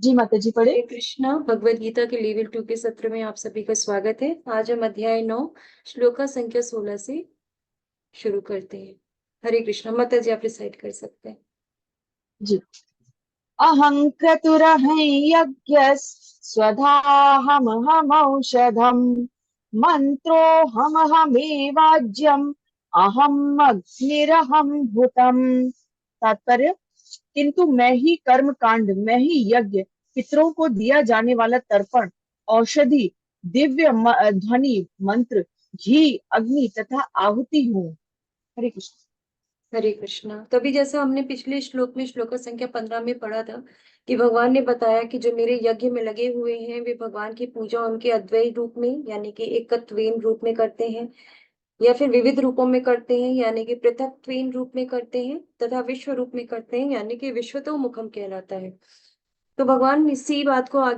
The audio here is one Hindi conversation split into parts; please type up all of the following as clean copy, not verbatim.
जी माता जी पढ़े। हरे कृष्णा। भगवत गीता के लेवल 2 के सत्र में आप सभी का स्वागत है। आज हम अध्याय 9 श्लोका संख्या 16 से शुरू करते हैं। हरे कृष्णा। माता जी आप रिसाइट कर सकते हैं। जी। अहं क्रतुरहं यज्ञस्वधाहमहमौषधम् मंत्रोऽहमहमेवाज्यम् अहम् अग्निरहं भूतम्। तात्पर्य, किंतु मैं ही कर्म कांड, मैं ही यज्ञ, पितरों को दिया जाने वाला तर्पण, औषधि, दिव्य ध्वनि, मंत्र, घी, अग्नि तथा आहुति हूँ। हरे कृष्ण। हरे कृष्णा। तभी जैसा हमने पिछले श्लोक में श्लोका संख्या 15 में पढ़ा था कि भगवान ने बताया कि जो मेरे यज्ञ में लगे हुए हैं वे भगवान की पूजा उनके अद्वैत रूप में यानी कि एकत्वेन रूप में करते हैं या फिर विविध रूपों में करते हैं यानी कि पृथक्त्वेन रूप में करते हैं तथा विश्व रूप में करते हैं यानी कि विश्वतो मुखम कहलाता है। तो भगवान इसी बात को आ,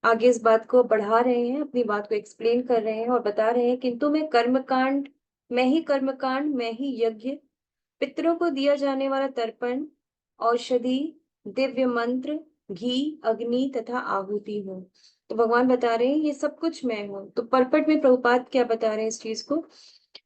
आगे इस बात को बढ़ा रहे हैं, अपनी बात को एक्सप्लेन कर रहे हैं और बता रहे हैं किंतु मैं ही कर्मकांड, मैं ही यज्ञ, पितरों को दिया जाने वाला तर्पण, औषधि, दिव्य मंत्र, घी, अग्नि तथा आहुति हूँ। तो भगवान बता रहे हैं ये सब कुछ मैं हूँ। तो परपट में प्रभुपाद क्या बता रहे हैं इस चीज को?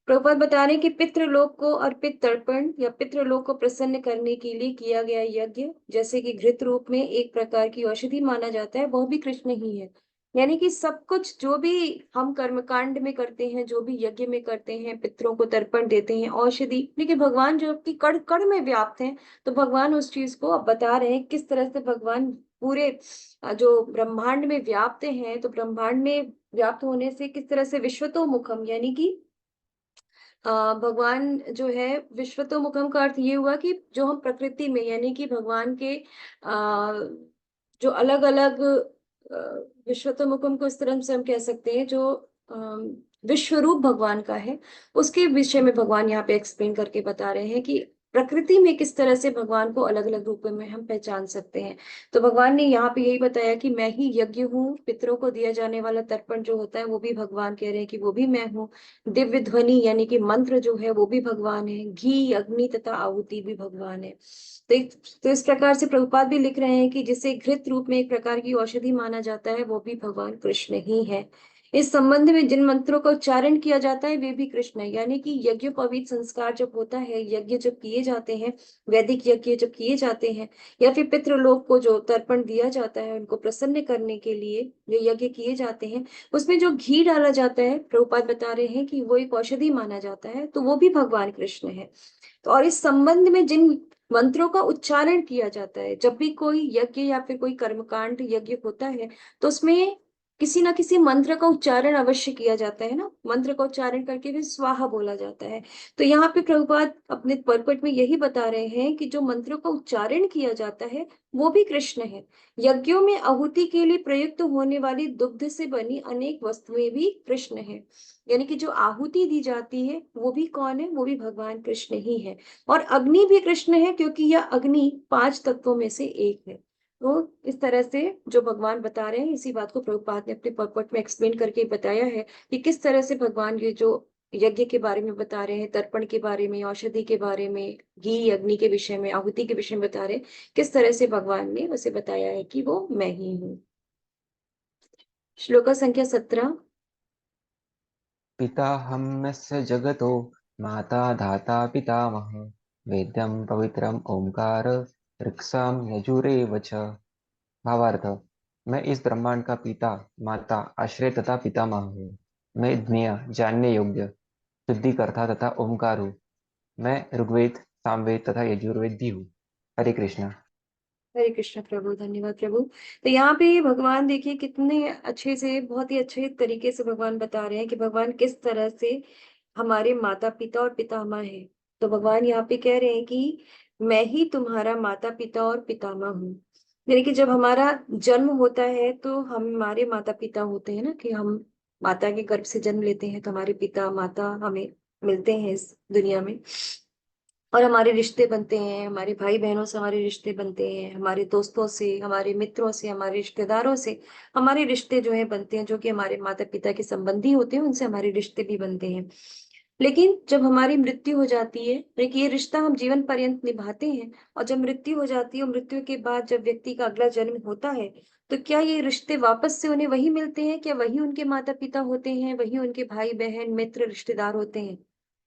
प्रभुपाद बता रहे हैं कि पितृलोक को अर्पित तर्पण या पितृलोक को प्रसन्न करने के लिए किया गया यज्ञ, जैसे कि घृत रूप में एक प्रकार की औषधि माना जाता है, वह भी कृष्ण ही है। यानी कि सब कुछ जो भी हम कर्मकांड में करते हैं, जो भी यज्ञ में करते हैं, पितरों को तर्पण देते हैं, औषधि, लेकिन भगवान जो आपकी कण कण में व्याप्त हैं, तो भगवान उस चीज को अब बता रहे हैं किस तरह से भगवान पूरे जो ब्रह्मांड में व्याप्त हैं। तो ब्रह्मांड में व्याप्त होने से किस तरह से विश्वतो मुखम यानी कि भगवान जो है विश्वतोमुखम का अर्थ ये हुआ कि जो हम प्रकृति में यानी कि भगवान के जो अलग अलग विश्वतोमुखम को इस तरह से हम कह सकते हैं जो विश्व रूप भगवान का है, उसके विषय में भगवान यहाँ पे एक्सप्लेन करके बता रहे हैं कि प्रकृति में किस तरह से भगवान को अलग अलग रूपों में हम पहचान सकते हैं। तो भगवान ने यहाँ पे यही बताया कि मैं ही यज्ञ हूँ, पितरों को दिया जाने वाला तर्पण जो होता है वो भी भगवान कह रहे हैं कि वो भी मैं हूँ, दिव्य ध्वनि यानी कि मंत्र जो है वो भी भगवान है, घी, अग्नि तथा आहुति भी भगवान है। तो इस प्रकार से प्रभुपाद भी लिख रहे हैं कि जिसे घृत रूप में एक प्रकार की औषधि माना जाता है वो भी भगवान कृष्ण ही है। इस संबंध में जिन मंत्रों का उच्चारण किया जाता है वे भी कृष्ण है, यानी कि यज्ञोपवीत संस्कार जब होता है, यज्ञ जब किए जाते हैं, वैदिक यज्ञ जब किए जाते हैं या फिर पितृलोक को जो तर्पण दिया जाता है उनको प्रसन्न करने के लिए जो यज्ञ किए जाते हैं, उसमें जो घी डाला जाता है, प्रभुपाद बता रहे हैं कि वो एक औषधि माना जाता है, तो वो भी भगवान कृष्ण है। तो और इस संबंध में जिन मंत्रों का उच्चारण किया जाता है, जब भी कोई यज्ञ या फिर कोई कर्मकांड यज्ञ होता है, तो उसमें किसी ना किसी मंत्र का उच्चारण अवश्य किया जाता है ना, मंत्र का उच्चारण करके फिर स्वाहा बोला जाता है। तो यहाँ पे प्रभुपाद अपने परपट में यही बता रहे हैं कि जो मंत्रों का उच्चारण किया जाता है वो भी कृष्ण है। यज्ञों में आहुति के लिए प्रयुक्त होने वाली दुग्ध से बनी अनेक वस्तुएं भी कृष्ण है, यानी कि जो आहुति दी जाती है वो भी कौन है? वो भी भगवान कृष्ण ही है। और अग्नि भी कृष्ण है क्योंकि यह अग्नि 5 तत्वों में से एक है। तो इस तरह से जो भगवान बता रहे हैं इसी बात को प्रभुपाद ने अपने पर्पट में एक्सप्लेन करके बताया है कि किस तरह से भगवान ये जो यज्ञ के बारे में बता रहे हैं, तर्पण के बारे में, औषधि के बारे में, घी अग्नि के विषय में, आहुति के विषय में बता रहे हैं, किस तरह से भगवान ने उसे बताया है कि वो मैं ही हूँ। श्लोका संख्या 17। पिताहम्यस्य जगतो माता धाता पितामह वेद्यं पवित्रम ओंकार ऋक्साम यजुरेव च। भावार्थ, मैं इस ब्रह्मांड का पिता, माता, आश्रय तथा पितामह हूँ। मैं ज्ञेय, जानने योग्य, शुद्धिकर्ता तथा ओंकार हूँ। मैं ऋग्वेद, सामवेद तथा यजुर्वेदी हूँ। हरे कृष्णा। हरे कृष्ण प्रभु। धन्यवाद प्रभु। तो यहाँ पे भगवान देखिए कितने अच्छे से, बहुत ही अच्छे तरीके से भगवान बता रहे हैं कि भगवान किस तरह से हमारे माता पिता और पितामह है। तो भगवान यहाँ पे कह रहे हैं कि मैं ही तुम्हारा माता पिता और पितामह हूँ। यानी कि जब हमारा जन्म होता है तो हम हमारे माता पिता होते हैं ना, कि हम माता के गर्भ से जन्म लेते हैं तो हमारे पिता माता हमें मिलते हैं इस दुनिया में, और हमारे रिश्ते बनते हैं, हमारे भाई बहनों से हमारे रिश्ते बनते हैं, हमारे दोस्तों से, हमारे मित्रों से, हमारे रिश्तेदारों से हमारे रिश्ते जो है बनते हैं, जो कि हमारे माता पिता के संबंधी होते हैं, उनसे हमारे रिश्ते भी बनते हैं। लेकिन जब हमारी मृत्यु हो जाती है, देखिए ये रिश्ता हम जीवन पर्यंत निभाते हैं, और जब मृत्यु हो जाती है और मृत्यु के बाद जब व्यक्ति का अगला जन्म होता है, तो क्या ये रिश्ते वापस से उन्हें वही मिलते हैं? क्या वही उनके माता पिता होते हैं, वही उनके भाई बहन मित्र रिश्तेदार होते हैं?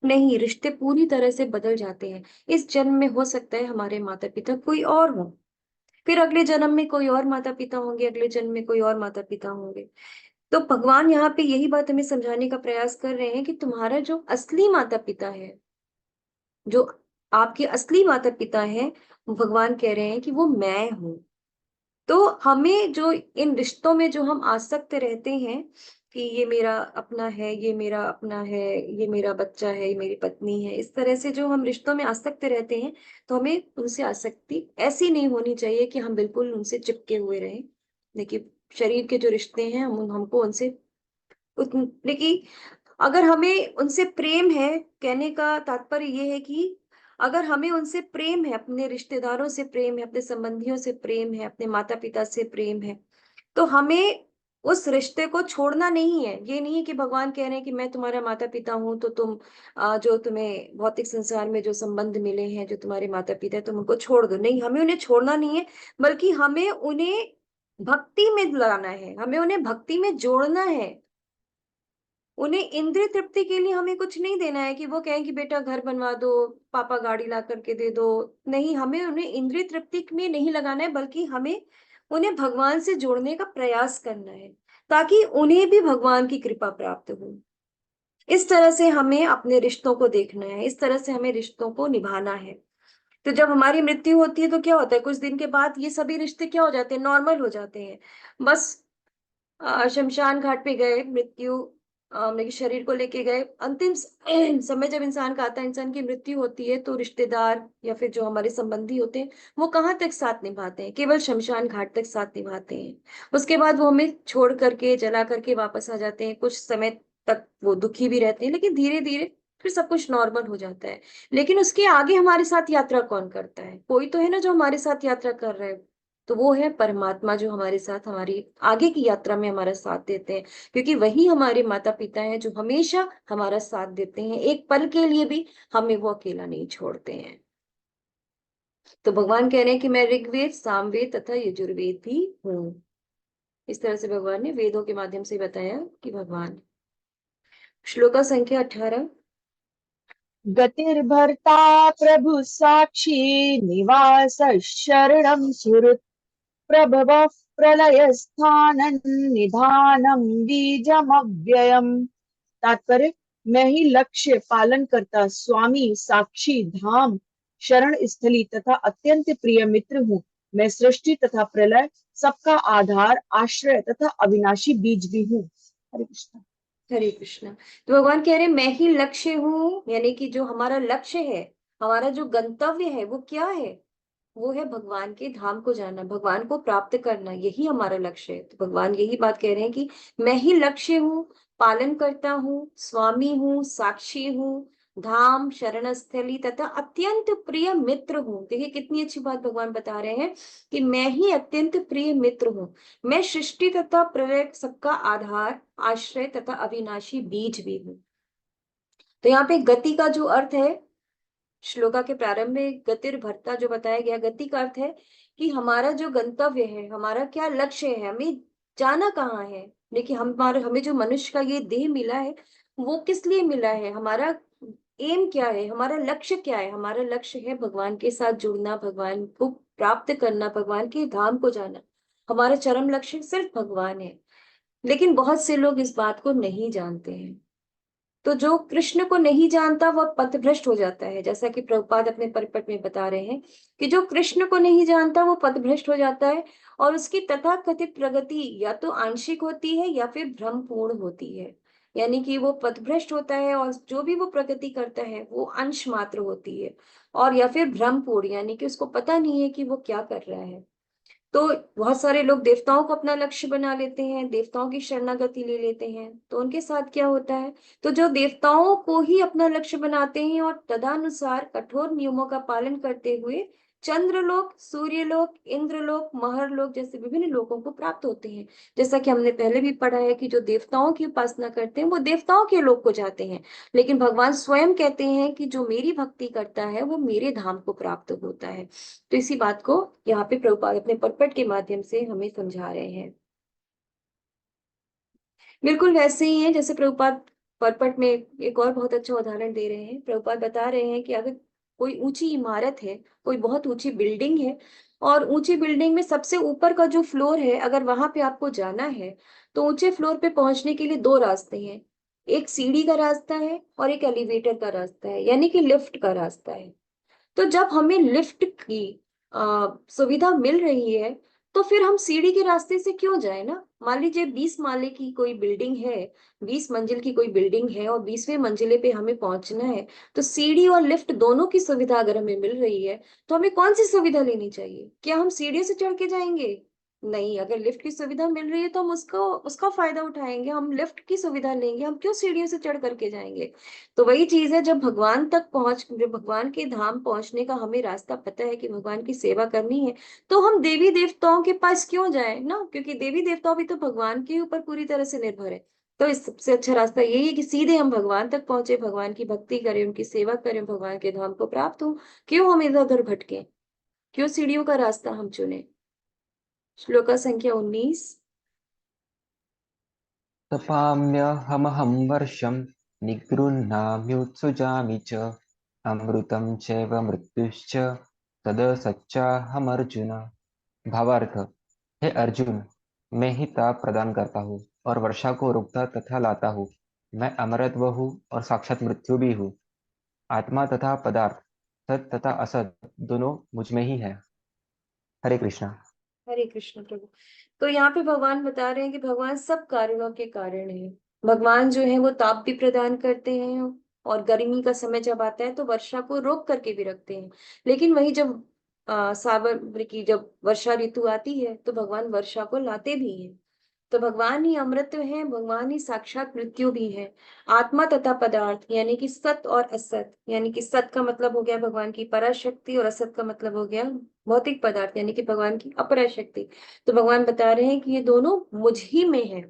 नहीं, रिश्ते पूरी तरह से बदल जाते हैं। इस जन्म में हो सकता है हमारे माता पिता कोई और हो, फिर अगले जन्म में कोई और माता पिता होंगे, अगले जन्म में कोई और माता पिता होंगे। तो भगवान यहाँ पे यही बात हमें समझाने का प्रयास कर रहे हैं कि तुम्हारा जो असली माता पिता है, जो आपके असली माता पिता हैं, भगवान कह रहे हैं कि वो मैं हूँ। तो हमें जो इन रिश्तों में जो हम आसक्त रहते हैं कि ये मेरा अपना है, ये मेरा अपना है, ये मेरा बच्चा है, ये मेरी पत्नी है, इस तरह से जो हम रिश्तों में आसक्त रहते हैं, तो हमें उनसे आसक्ति ऐसी नहीं होनी चाहिए कि हम बिल्कुल उनसे चिपके हुए रहें। देखिए, शरीर के जो रिश्ते हैं हम हमको उनसे लेकिन अगर हमें उनसे प्रेम है, कहने का तात्पर्य ये है कि अगर हमें उनसे प्रेम है, अपने रिश्तेदारों से प्रेम है, अपने संबंधियों से प्रेम है, अपने माता पिता से प्रेम है, तो हमें उस रिश्ते को छोड़ना नहीं है। ये नहीं है कि भगवान कह रहे हैं कि मैं तुम्हारा माता पिता हूं, तो तुम जो तुम्हें भौतिक संसार में जो संबंध मिले हैं, जो तुम्हारे माता पिता है, तुम उनको छोड़ दो। नहीं, हमें उन्हें छोड़ना नहीं है, बल्कि हमें उन्हें भक्ति में लाना है, हमें उन्हें भक्ति में जोड़ना है। उन्हें इंद्रिय तृप्ति के लिए हमें कुछ नहीं देना है कि वो कहें कि बेटा घर बनवा दो, पापा गाड़ी ला करके दे दो। नहीं, हमें उन्हें इंद्रिय तृप्ति में नहीं लगाना है, बल्कि हमें उन्हें भगवान से जोड़ने का प्रयास करना है, ताकि उन्हें भी भगवान की कृपा प्राप्त हो। इस तरह से हमें अपने रिश्तों को देखना है, इस तरह से हमें रिश्तों को निभाना है। तो जब हमारी मृत्यु होती है तो क्या होता है, कुछ दिन के बाद ये सभी रिश्ते क्या हो जाते हैं, नॉर्मल हो जाते हैं। बस शमशान घाट पे गए, मृत्यु मेरे शरीर को लेके गए, अंतिम समय जब इंसान का आता है, इंसान की मृत्यु होती है, तो रिश्तेदार या फिर जो हमारे संबंधी होते हैं, वो कहाँ तक साथ निभाते हैं? केवल शमशान घाट तक साथ निभाते हैं। उसके बाद वो हमें छोड़ करके, जला करके वापस आ जाते हैं। कुछ समय तक वो दुखी भी रहते हैं, लेकिन धीरे धीरे फिर सब कुछ नॉर्मल हो जाता है। लेकिन उसके आगे हमारे साथ यात्रा कौन करता है? कोई तो है ना जो हमारे साथ यात्रा कर रहा है, तो वो है परमात्मा, जो हमारे साथ हमारी आगे की यात्रा में हमारा साथ देते हैं। क्योंकि वही हमारे माता पिता हैं जो हमेशा हमारा साथ देते हैं, एक पल के लिए भी हमें वो अकेला नहीं छोड़ते हैं। तो भगवान कह रहे हैं कि मैं ऋग्वेद, सामवेद तथा यजुर्वेद भी हूँ। इस तरह से भगवान ने वेदों के माध्यम से बताया कि भगवान। श्लोका संख्या 18। गतिर्भर्ता प्रभु साक्षी निवास शरणं सुहृत् प्रभवः प्रलयस्थानं निधानं बीजमव्ययम्। तात्पर्य, मैं ही लक्ष्य, पालन करता, स्वामी, साक्षी, धाम, शरण स्थली तथा अत्यंत प्रिय मित्र हूँ। मैं सृष्टि तथा प्रलय, सबका आधार, आश्रय तथा अविनाशी बीज भी हूँ। हरे कृष्ण। हरे कृष्णा। तो भगवान कह रहे हैं मैं ही लक्ष्य हूँ, यानी कि जो हमारा लक्ष्य है, हमारा जो गंतव्य है, वो क्या है? वो है भगवान के धाम को जाना, भगवान को प्राप्त करना, यही हमारा लक्ष्य है। तो भगवान यही बात कह रहे हैं कि मैं ही लक्ष्य हूँ, पालन करता हूँ, स्वामी हूँ, साक्षी हूँ, धाम, शरण स्थली तथा अत्यंत प्रिय मित्र हूँ। देखिए कितनी अच्छी बात भगवान बता रहे हैं कि मैं ही अत्यंत प्रिय मित्र हूँ। मैं सृष्टि तथा प्रलय, सबका आधार, आश्रय तथा अविनाशी बीज भी हूँ। तो यहाँ पे गति का जो अर्थ है, श्लोका के प्रारंभ में गतिर भरता जो बताया गया, गति का अर्थ है कि हमारा जो गंतव्य है, हमारा क्या लक्ष्य है, हमें जाना कहाँ है। देखिए हमारे हमें जो मनुष्य का ये देह मिला है, वो किस लिए मिला है, हमारा एम क्या है, हमारा लक्ष्य क्या है? हमारा लक्ष्य है भगवान के साथ जुड़ना, भगवान को प्राप्त करना, भगवान के धाम को जाना। हमारा चरम लक्ष्य सिर्फ भगवान है। लेकिन बहुत से लोग इस बात को नहीं जानते हैं। तो जो कृष्ण को नहीं जानता वह पथभ्रष्ट हो जाता है। जैसा कि प्रभुपाद अपने परिपट में बता रहे हैं कि जो कृष्ण को नहीं जानता वो पथभ्रष्ट हो जाता है, और उसकी तथाकथित प्रगति या तो आंशिक होती है या फिर भ्रमपूर्ण होती है। यानी कि वो पथभ्रष्ट होता है, और जो भी वो प्रगति करता है वो अंश मात्र होती है, और या फिर भ्रमपूर्ण, यानी कि उसको पता नहीं है कि वो क्या कर रहा है। तो बहुत सारे लोग देवताओं को अपना लक्ष्य बना लेते हैं, देवताओं की शरणागति ले लेते हैं, तो उनके साथ क्या होता है? तो जो देवताओं को ही अपना लक्ष्य बनाते हैं और तदनुसार कठोर नियमों का पालन करते हुए चंद्रलोक, सूर्यलोक, इंद्रलोक, महरलोक जैसे विभिन्न लोकों को प्राप्त होते हैं। जैसा कि हमने पहले भी पढ़ा है कि जो देवताओं की उपासना करते हैं वो देवताओं के लोक को जाते हैं, लेकिन भगवान स्वयं कहते हैं कि जो मेरी भक्ति करता है वो मेरे धाम को प्राप्त होता है। तो इसी बात को यहाँ पे प्रभुपाद अपने परपट के माध्यम से हमें समझा रहे हैं। बिल्कुल वैसे ही है जैसे प्रभुपाद परपट में एक और बहुत अच्छा उदाहरण दे रहे हैं। प्रभुपाद बता रहे हैं कि अगर कोई ऊंची इमारत है, कोई बहुत ऊंची बिल्डिंग है, और ऊंची बिल्डिंग में सबसे ऊपर का जो फ्लोर है, अगर वहां पे आपको जाना है तो ऊंचे फ्लोर पे पहुंचने के लिए दो रास्ते हैं। एक सीढ़ी का रास्ता है और एक एलिवेटर का रास्ता है, यानी कि लिफ्ट का रास्ता है। तो जब हमें लिफ्ट की सुविधा मिल रही है तो फिर हम सीढ़ी के रास्ते से क्यों जाए ना। मान लीजिए 20 माले की कोई बिल्डिंग है, 20 मंजिल की कोई बिल्डिंग है और 20वें मंजिले पे हमें पहुंचना है, तो सीढ़ी और लिफ्ट दोनों की सुविधा अगर हमें मिल रही है तो हमें कौन सी सुविधा लेनी चाहिए। क्या हम सीढ़ी से चढ़ के जाएंगे? नहीं, अगर लिफ्ट की सुविधा मिल रही है तो हम उसको उसका फायदा उठाएंगे, हम लिफ्ट की सुविधा लेंगे, हम क्यों सीढ़ियों से चढ़ करके जाएंगे। तो वही चीज है, जब भगवान के धाम पहुंचने का हमें रास्ता पता है कि भगवान की सेवा करनी है, तो हम देवी देवताओं के पास क्यों जाएं ना, क्योंकि देवी देवताओं भी तो भगवान के ऊपर पूरी तरह से निर्भर है। तो इस सबसे अच्छा रास्ता यही है कि सीधे हम भगवान तक पहुंचे, भगवान की भक्ति करें, उनकी सेवा करें, भगवान के धाम को प्राप्त हो। क्यों हम इधर उधर भटके, क्यों सीढ़ियों का रास्ता हम चुने। श्लोका संख्या 19। तपाम्यहमहं वर्षं निगृह्णाम्युत्सृजामि च अमृतं चैव मृत्युश्च तदसच्चाहमर्जुन। भावार्थ, हे अर्जुन, मैं ही ताप प्रदान करता हूँ और वर्षा को रुकता तथा लाता हूँ। मैं अमरत्व हूँ और साक्षात मृत्यु भी हूँ। आत्मा तथा पदार्थ, सत तथा असत दोनों मुझ में ही है। हरे कृष्णा। हरे कृष्ण प्रभु। तो यहाँ पे भगवान बता रहे हैं कि भगवान सब कारणों के कारण है। भगवान जो है वो ताप भी प्रदान करते हैं, और गर्मी का समय जब आता है तो वर्षा को रोक करके भी रखते हैं। लेकिन वही जब सावन की जब वर्षा ऋतु आती है तो भगवान वर्षा को लाते भी हैं। तो भगवान ही अमृत है, भगवान ही साक्षात मृत्यु भी है। आत्मा तथा पदार्थ यानी कि सत और असत, यानी कि सत का मतलब हो गया भगवान की पराशक्ति और असत का मतलब हो गया भौतिक पदार्थ यानी कि भगवान की अपराशक्ति। तो भगवान बता रहे हैं कि ये दोनों मुझ ही में है।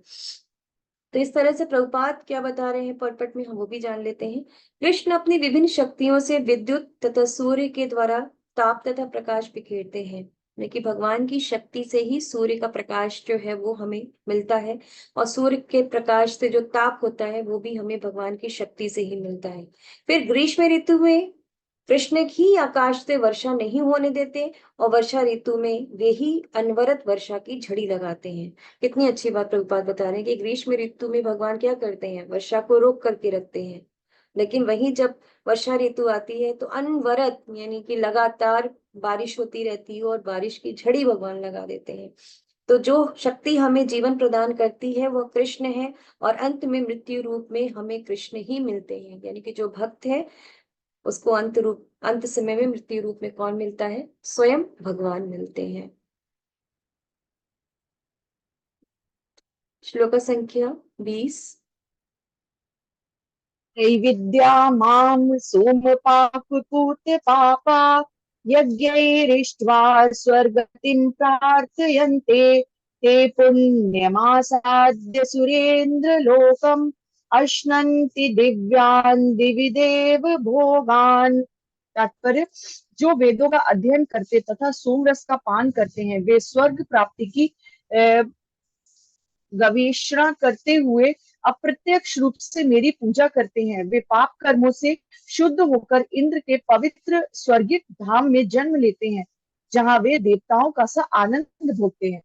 तो इस तरह से प्रभुपाद क्या बता रहे हैं परपट में, हम वो भी जान लेते हैं। कृष्ण अपनी विभिन्न शक्तियों से विद्युत तथा सूर्य के द्वारा ताप तथा प्रकाश बिखेरते हैं, यानी कि भगवान की शक्ति से ही सूर्य का प्रकाश जो है वो हमें मिलता है, और सूर्य के प्रकाश से जो ताप होता है वो भी हमें भगवान की शक्ति से ही मिलता है। फिर ग्रीष्म ऋतु में कृष्ण ही आकाश से वर्षा नहीं होने देते, और वर्षा ऋतु में वे ही अनवरत वर्षा की झड़ी लगाते हैं। कितनी अच्छी बात प्रभुपाद बता रहे हैं कि ग्रीष्म ऋतु में भगवान क्या करते हैं, वर्षा को रोक करके रखते हैं। लेकिन वहीं जब वर्षा ऋतु आती है तो अनवरत यानी कि लगातार बारिश होती रहती है, और बारिश की झड़ी भगवान लगा देते हैं। तो जो शक्ति हमें जीवन प्रदान करती है वह कृष्ण है, और अंत में मृत्यु रूप में हमें कृष्ण ही मिलते हैं। यानी कि जो भक्त है उसको अंत समय में मृत्यु रूप में कौन मिलता है, स्वयं भगवान मिलते हैं। श्लोक संख्या 20। त्रैविद्या मां सोमपाकुपूते पापा यज्ञैरिष्ट्वा स्वर्गतिं प्रार्थयन्ते ते पुण्यमासाद्य सुरेन्द्रलोकम् अश्नन्ति दिव्यान् दिवि देव भोगान्। तात्पर्य, जो वेदों का अध्ययन करते तथा सोमरस का पान करते हैं वे स्वर्ग प्राप्ति की गवेषणा करते हुए अप्रत्यक्ष रूप से मेरी पूजा करते हैं। वे पाप कर्मों से शुद्ध होकर इंद्र के पवित्र स्वर्गिक धाम में जन्म लेते हैं, जहाँ वे देवताओं का सा आनंद भोगते हैं।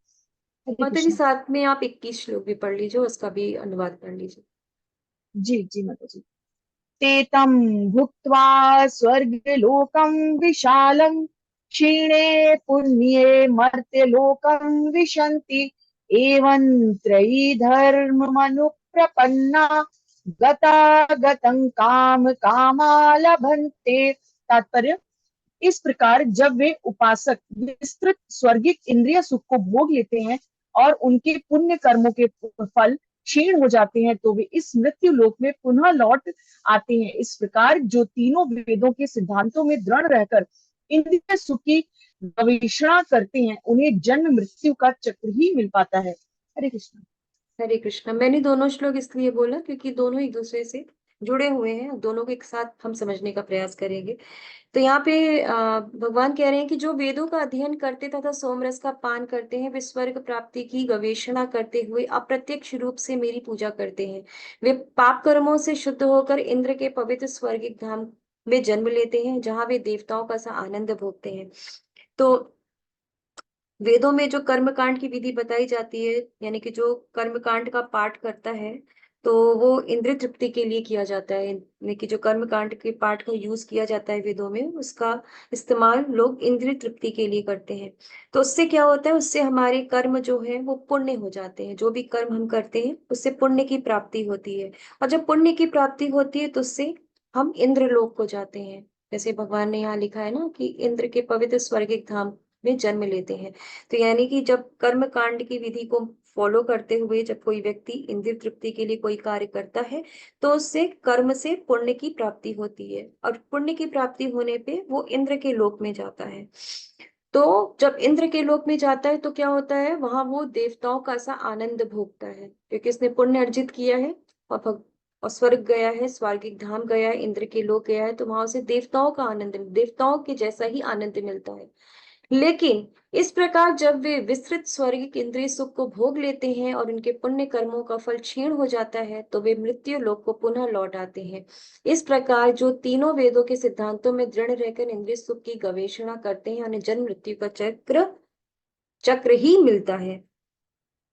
हरे माता जी कृष्ण। साथ में आप 21 श्लोक भी पढ़ लीजिए, उसका भी अनुवाद कर लीजिए। जी जी माता जी। ते तं भुक्त्वा स्वर्गलोकं विशालं क्षीणे पुण्ये मर्त्यलोकं विशन्ति एवं त्रयी धर्ममनुप्रपन्ना गतागतं काम कामा लभन्ते। तात्पर्य, इस प्रकार जब वे उपासक विस्तृत स्वर्गिक इंद्रिय सुख को भोग लेते हैं और उनके पुण्य कर्मों के फल क्षीण हो जाते हैं तो वे इस मृत्यु लोक में पुनः लौट आते हैं। इस प्रकार जो तीनों वेदों के सिद्धांतों में दृढ़ रहकर इंद्रिय सुख की गवेषणा करते हैं उन्हें जन्म मृत्यु का चक्र ही मिल पाता है। हरे कृष्ण। हरे कृष्णा। मैंने दोनों श्लोक इसलिए बोला क्योंकि दोनों एक दूसरे से जुड़े हुए हैं, दोनों को एक साथ हम समझने का प्रयास करेंगे। तो यहाँ पे भगवान कह रहे हैं कि जो वेदों का अध्ययन करते तथा सोमरस का पान करते हैं वे स्वर्ग प्राप्ति की गवेषणा करते हुए अप्रत्यक्ष रूप से मेरी पूजा करते हैं। वे पाप कर्मों से शुद्ध होकर इंद्र के पवित्र स्वर्गिक धाम में जन्म लेते हैं जहाँ वे देवताओं का सा आनंद भोगते हैं। तो वेदों में जो कर्म कांड की विधि बताई जाती है, यानी कि जो कर्म कांड का पाठ करता है तो वो इंद्रिय तृप्ति के लिए किया जाता है, यानी कि जो कर्म कांड के पाठ का यूज किया जाता है वेदों में, उसका इस्तेमाल लोग इंद्रिय तृप्ति के लिए करते हैं। तो उससे क्या होता है, उससे हमारे कर्म जो है वो पुण्य हो जाते हैं। जो भी कर्म हम करते हैं उससे पुण्य की प्राप्ति होती है, और जब पुण्य की प्राप्ति होती है तो उससे हम इंद्र लोक को जाते हैं। जैसे भगवान ने यहाँ लिखा है ना कि इंद्र के पवित्र स्वर्गिक धाम में जन्म लेते हैं। तो यानी कि जब कर्म कांड की विधि को फॉलो करते हुए जब कोई व्यक्ति इंद्रिय तृप्ति के लिए कोई कार्य करता है तो उससे कर्म से पुण्य की प्राप्ति होती है, और पुण्य की प्राप्ति होने पे वो इंद्र के लोक में जाता है। तो जब इंद्र के लोक में जाता है तो क्या होता है, वहां वो देवताओं का सा आनंद भोगता है क्योंकि उसने पुण्य अर्जित किया है, और और स्वर्ग गया है, स्वर्गिक धाम गया है, इंद्र के लोक गया है, तो वहां उसे देवताओं का आनंद, देवताओं के जैसा ही आनंद मिलता है। लेकिन इस प्रकार जब वे विस्तृत स्वर्गिक इंद्रिय सुख को भोग लेते हैं और उनके पुण्य कर्मों का फल क्षीण हो जाता है तो वे मृत्यु लोक को पुनः लौट आते हैं। इस प्रकार जो तीनों वेदों के सिद्धांतों में दृढ़ रहकर इंद्रिय सुख की गवेषणा करते हैं उन्हें जन्म मृत्यु का चक्र चक्र ही मिलता है,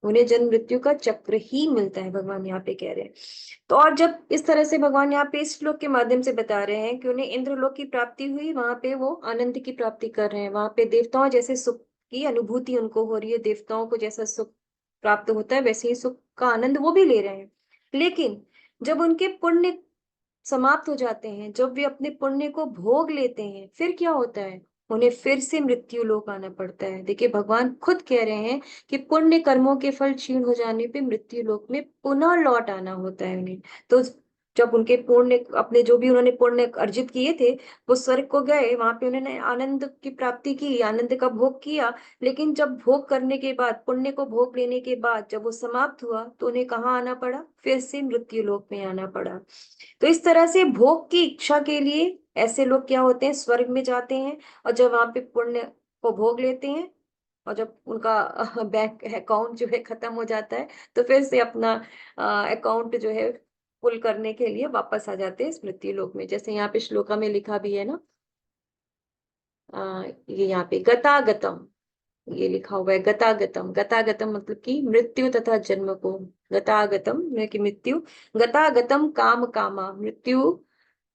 उन्हें जन्म मृत्यु का चक्र ही मिलता है, भगवान यहाँ पे कह रहे हैं। तो और जब इस तरह से भगवान यहाँ पे इस श्लोक के माध्यम से बता रहे हैं कि उन्हें इंद्रलोक की प्राप्ति हुई, वहां पे वो आनंद की प्राप्ति कर रहे हैं, वहां पे देवताओं जैसे सुख की अनुभूति उनको हो रही है, देवताओं को जैसा सुख प्राप्त होता है वैसे ही सुख का आनंद वो भी ले रहे हैं। लेकिन जब उनके पुण्य समाप्त हो जाते हैं, जब वे अपने पुण्य को भोग लेते हैं, फिर क्या होता है, उन्हें फिर से मृत्यु लोक आना पड़ता है। देखिए भगवान खुद कह रहे हैं कि पुण्य कर्मों के फल क्षीण हो जाने पे मृत्यु लोक में पुनः लौट आना होता है उन्हें। तो जब उनके पुण्य, अपने जो भी उन्होंने पुण्य अर्जित किए थे, वो स्वर्ग को गए, वहां पे उन्होंने आनंद की प्राप्ति की, आनंद का भोग किया। लेकिन जब भोग करने के बाद, पुण्य को भोग लेने के बाद जब वो समाप्त हुआ तो उन्हें कहाँ आना पड़ा, फिर से मृत्यु लोक में आना पड़ा। तो इस तरह से भोग की इच्छा के लिए ऐसे लोग क्या होते हैं, स्वर्ग में जाते हैं, और जब वहां पे पुण्य को भोग लेते हैं और जब उनका बैंक अकाउंट जो है खत्म हो जाता है तो फिर से अपना अकाउंट जो है फुल करने के लिए वापस आ जाते हैं स्मृति लोक में। जैसे यहाँ पे श्लोका में लिखा भी है ना, ये यहाँ पे गतागतम, ये लिखा हुआ है गतागतम। गतागतम मतलब कि मृत्यु तथा जन्म को, गतागतम की मृत्यु, गतागतम काम कामा, मृत्यु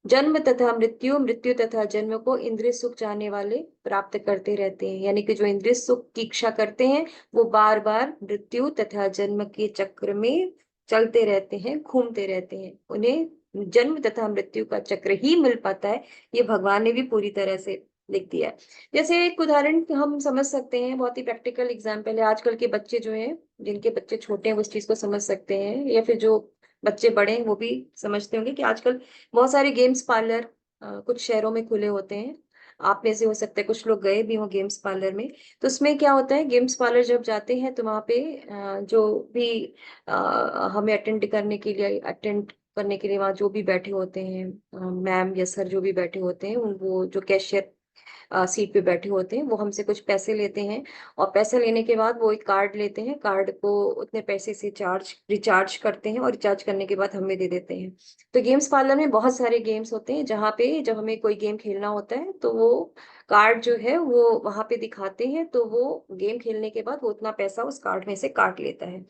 जन्म तथा मृत्यु, मृत्यु तथा जन्म को इंद्रिय सुख चाहने वाले प्राप्त करते रहते हैं। यानी कि जो इंद्रिय सुख की इच्छा करते हैं वो बार बार मृत्यु तथा जन्म के चक्र में चलते रहते हैं, घूमते रहते हैं, उन्हें जन्म तथा मृत्यु का चक्र ही मिल पाता है। ये भगवान ने भी पूरी तरह से लिख दिया है। जैसे एक उदाहरण हम समझ सकते हैं, बहुत ही प्रैक्टिकल एग्जाम्पल है, आजकल के बच्चे जो हैं, जिनके बच्चे छोटे हैं वो इस चीज को समझ सकते हैं, या फिर जो बच्चे बड़े हैं वो भी समझते होंगे कि आजकल बहुत सारे गेम्स पार्लर कुछ शहरों में खुले होते हैं। आप में से हो सकता है कुछ लोग गए भी हो गेम्स पार्लर में। तो उसमें क्या होता है, गेम्स पार्लर जब जाते हैं तो वहाँ पे जो भी हमें अटेंड करने के लिए वहाँ जो भी बैठे होते हैं, मैम या सर जो भी बैठे होते हैं, वो जो कैशियर सीट पे बैठे होते हैं वो हमसे कुछ पैसे लेते हैं, और पैसे लेने के बाद वो एक कार्ड लेते हैं, कार्ड को उतने पैसे से रिचार्ज करते हैं, और रिचार्ज करने के बाद हमें दे देते हैं। तो गेम्स पार्लर में बहुत सारे गेम्स होते हैं जहाँ पे जब हमें कोई गेम खेलना होता है तो वो कार्ड जो है वो वहां पे दिखाते हैं, तो वो गेम खेलने के बाद वो उतना पैसा उस कार्ड में से काट लेता है,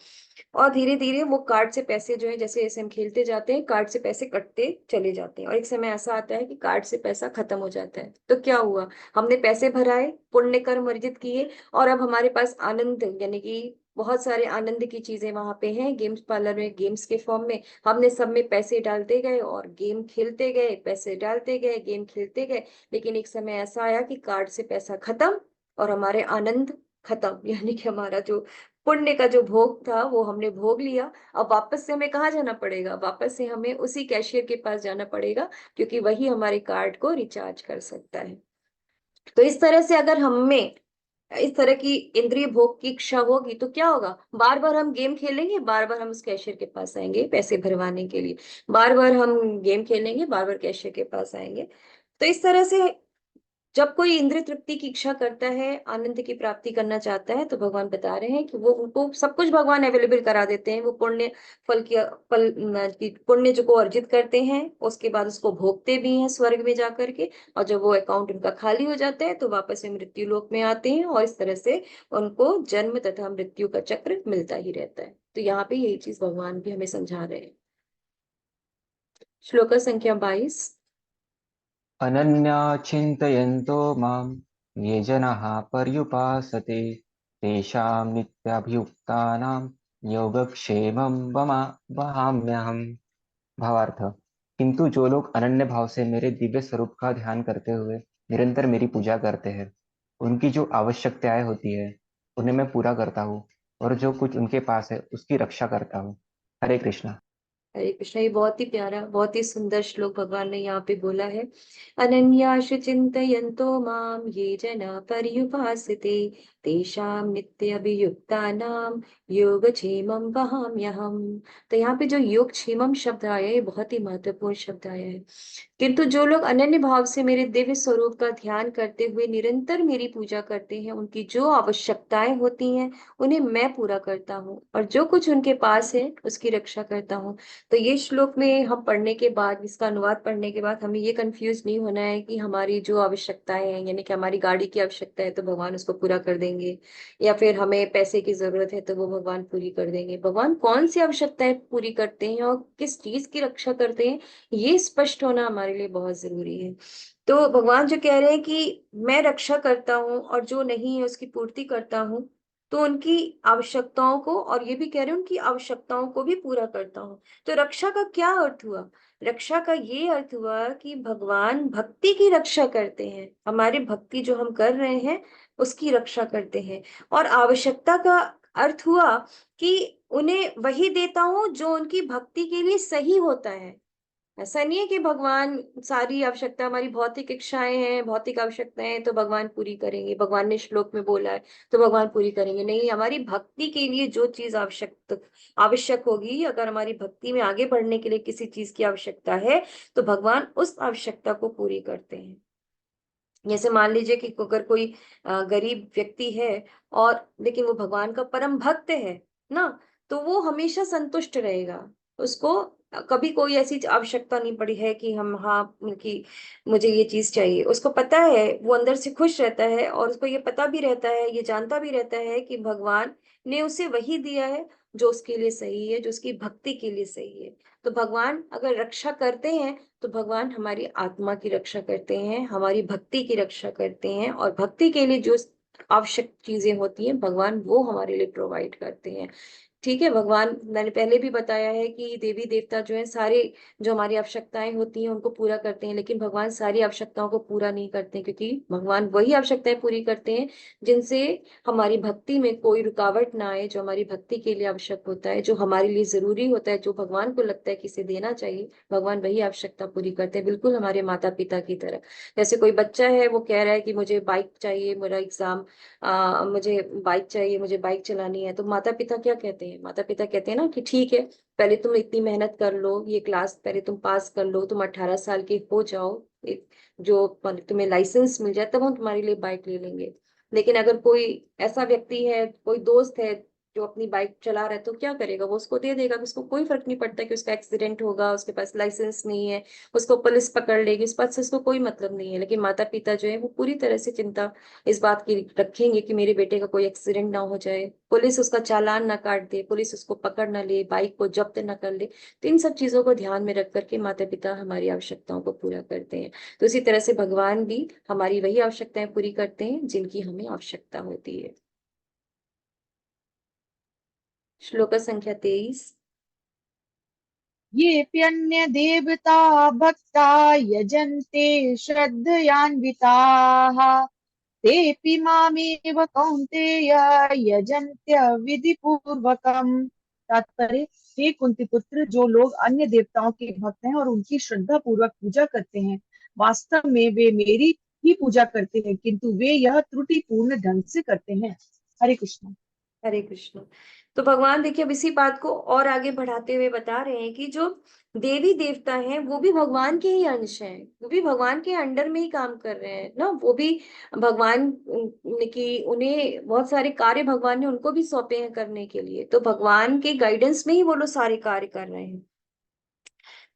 और धीरे धीरे वो कार्ड से पैसे जो है, जैसे जैसे हम खेलते जाते हैं कार्ड से पैसे कटते चले जाते हैं, और एक समय ऐसा आता है कि कार्ड से पैसा खत्म हो जाता है। तो क्या हुआ, हमने पैसे भराए, पुण्य कर्म अर्जित किए, और अब हमारे पास आनंद, यानी कि बहुत सारे आनंद की चीजें वहां पे हैं गेम्स पार्लर में, गेम्स के फॉर्म में हमने सब में पैसे डालते गए और गेम खेलते गए, पैसे डालते गए, गेम खेलते गए। लेकिन एक समय ऐसा आया कि कार्ड से पैसा खत्म और हमारे आनंद खत्म, यानी कि हमारा जो पुण्य का जो भोग था वो हमने भोग लिया। अब वापस से हमें कहाँ जाना पड़ेगा, वापस से हमें उसी कैशियर के पास जाना पड़ेगा, क्योंकि वही हमारे कार्ड को रिचार्ज कर सकता है। तो इस तरह से अगर हम में इस तरह की इंद्रिय भोग की इच्छा होगी तो क्या होगा, बार बार हम गेम खेलेंगे, बार बार हम उस कैशियर के पास आएंगे पैसे भरवाने के लिए, बार बार हम गेम खेलेंगे, बार बार कैशियर के पास आएंगे। तो इस तरह से जब कोई इंद्रिय तृप्ति की इच्छा करता है, आनंद की प्राप्ति करना चाहता है, तो भगवान बता रहे हैं कि वो उनको सब कुछ भगवान अवेलेबल करा देते हैं। वो पुण्य फल की की पुण्य जो को अर्जित करते हैं, उसके बाद उसको भोगते भी हैं स्वर्ग में जा करके। और जब वो अकाउंट उनका खाली हो जाता है तो वापस से मृत्यु लोक में आते हैं, और इस तरह से उनको जन्म तथा मृत्यु का चक्र मिलता ही रहता है। तो यहाँ पे यही चीज भगवान भी हमें समझा रहे हैं। श्लोक संख्या 22। अनन्या चिन्तयन्तो मां ये जनाः पर्युपासते तेषां नित्याभियुक्तानां योगक्षेमं वहाम्यहम्। भावार्थ, किंतु जो लोग अनन्य भाव से मेरे दिव्य स्वरूप का ध्यान करते हुए निरंतर मेरी पूजा करते हैं, उनकी जो आवश्यकताएं होती है उन्हें मैं पूरा करता हूँ, और जो कुछ उनके पास है उसकी रक्षा करता हूँ। हरे कृष्णा। हरे कृष्णा। ये बहुत ही प्यारा, बहुत ही सुंदर श्लोक भगवान ने यहाँ पे बोला है। अनन्याशु चिन्तयन्तो माम ये जना पर्युपासते तेषां नित्यभियुक्तानां योगक्षेमं वहाम्यहम्। तो यहाँ पे जो योगक्षेमम शब्द आया है, ये बहुत ही महत्वपूर्ण शब्द आया है। किंतु जो लोग अनन्य भाव से मेरे दिव्य स्वरूप का ध्यान करते हुए निरंतर मेरी पूजा करते हैं, उनकी जो आवश्यकताएं होती हैं उन्हें मैं पूरा करता हूँ, और जो कुछ उनके पास है उसकी रक्षा करता हूँ। तो ये श्लोक में हम पढ़ने के बाद, इसका अनुवाद पढ़ने के बाद, हमें ये कंफ्यूज नहीं होना है कि हमारी जो आवश्यकताएं हैं, यानी कि हमारी गाड़ी की आवश्यकता है तो भगवान उसको पूरा कर देंगे, या फिर हमें पैसे की जरूरत है तो वो भगवान पूरी कर देंगे। भगवान कौन सी आवश्यकताएं पूरी करते हैं और किस चीज की रक्षा करते हैं, ये स्पष्ट होना हमारे लिए बहुत जरूरी है। तो भगवान जो कह रहे हैं कि मैं रक्षा करता हूँ और जो नहीं है उसकी पूर्ति करता हूँ, तो उनकी आवश्यकताओं को, और ये भी कह रहे हैं उनकी आवश्यकताओं को भी पूरा करता हूँ। तो रक्षा का क्या अर्थ हुआ? रक्षा का ये अर्थ हुआ कि भगवान भक्ति की रक्षा करते हैं, हमारी भक्ति जो हम कर रहे हैं उसकी रक्षा करते हैं। और आवश्यकता का अर्थ हुआ कि उन्हें वही देता हूं जो उनकी भक्ति के लिए सही होता है। ऐसा नहीं है कि भगवान सारी आवश्यकता, हमारी भौतिक इच्छाएं हैं, भौतिक आवश्यकताएं हैं तो भगवान पूरी करेंगे, भगवान ने श्लोक में बोला है तो भगवान पूरी करेंगे। नहीं, हमारी भक्ति के लिए जो चीज आवश्यक आवश्यक होगी, अगर हमारी भक्ति में आगे बढ़ने के लिए किसी चीज की आवश्यकता है, तो भगवान उस आवश्यकता को पूरी करते हैं। जैसे मान लीजिए कि अगर कोई गरीब व्यक्ति है, और लेकिन वो भगवान का परम भक्त है ना, तो वो हमेशा संतुष्ट रहेगा। उसको कभी कोई ऐसी आवश्यकता नहीं पड़ी है कि हम, हाँ, कि मुझे ये चीज चाहिए। उसको पता है, वो अंदर से खुश रहता है, और उसको ये पता भी रहता है, ये जानता भी रहता है कि भगवान ने उसे वही दिया है जो उसके लिए सही है, जो उसकी भक्ति के लिए सही है। तो भगवान अगर रक्षा करते हैं तो भगवान हमारी आत्मा की रक्षा करते हैं, हमारी भक्ति की रक्षा करते हैं, और भक्ति के लिए जो आवश्यक चीजें होती हैं भगवान वो हमारे लिए प्रोवाइड करते हैं। ठीक है, भगवान, मैंने पहले भी बताया है कि देवी देवता जो है सारे, जो हमारी आवश्यकताएं होती हैं उनको पूरा करते हैं, लेकिन भगवान सारी आवश्यकताओं को पूरा नहीं करते, क्योंकि भगवान वही आवश्यकताएं पूरी करते हैं जिनसे हमारी भक्ति में कोई रुकावट ना आए, जो हमारी भक्ति के लिए आवश्यक होता है, जो हमारे लिए जरूरी होता है, जो भगवान को लगता है कि इसे देना चाहिए, भगवान वही आवश्यकता पूरी करते हैं, बिल्कुल हमारे माता पिता की तरह। जैसे कोई बच्चा है, वो कह रहा है कि मुझे बाइक चाहिए, मेरा एग्जाम, मुझे बाइक चाहिए, मुझे बाइक चलानी है, तो माता पिता क्या कहते हैं? माता पिता कहते हैं ना कि ठीक है, पहले तुम इतनी मेहनत कर लो, ये क्लास पहले तुम पास कर लो, तुम 18 साल के हो जाओ, एक जो तुम्हें लाइसेंस मिल जाए, तब हम तुम्हारे लिए बाइक ले लेंगे। लेकिन अगर कोई ऐसा व्यक्ति है, कोई दोस्त है जो अपनी बाइक चला रहा है, तो क्या करेगा? वो उसको दे देगा, उसको कोई फर्क नहीं पड़ता कि उसका एक्सीडेंट होगा, उसके पास लाइसेंस नहीं है, उसको पुलिस पकड़ लेगी, इस बात से उसको कोई मतलब नहीं है। लेकिन माता पिता जो है वो पूरी तरह से चिंता इस बात की रखेंगे कि मेरे बेटे का कोई एक्सीडेंट ना हो जाए, पुलिस उसका चालान ना काट दे, पुलिस उसको पकड़ ना ले, बाइक को जब्त ना कर ले। तो इन सब चीजों को ध्यान में रख करके माता पिता हमारी आवश्यकताओं को पूरा करते हैं। तो इसी तरह से भगवान भी हमारी वही आवश्यकताएं पूरी करते हैं जिनकी हमें आवश्यकता होती है। श्लोक संख्या 23। येऽप्यन्य देवता भक्ता यजन्ते श्रद्धयान्विताः तेऽपि मामेव कौन्तेय यजन्त्य विधिपूर्वकम्। तात्पर्य, हे कुंती पुत्र, जो लोग अन्य देवताओं के भक्त हैं और उनकी श्रद्धा पूर्वक पूजा करते हैं, वास्तव में वे मेरी ही पूजा करते हैं, किंतु वे यह त्रुटिपूर्ण ढंग से करते हैं। हरे कृष्ण। हरे कृष्ण। तो भगवान देखिए अब इसी बात को और आगे बढ़ाते हुए बता रहे हैं कि जो देवी देवता हैं वो भी भगवान के ही अंश हैं, वो भी भगवान के अंडर में ही काम कर रहे हैं ना, वो भी भगवान की उन्हें बहुत सारे कार्य भगवान ने उनको भी सौंपे हैं करने के लिए, तो भगवान के गाइडेंस में ही वो लोग सारे कार्य कर रहे हैं।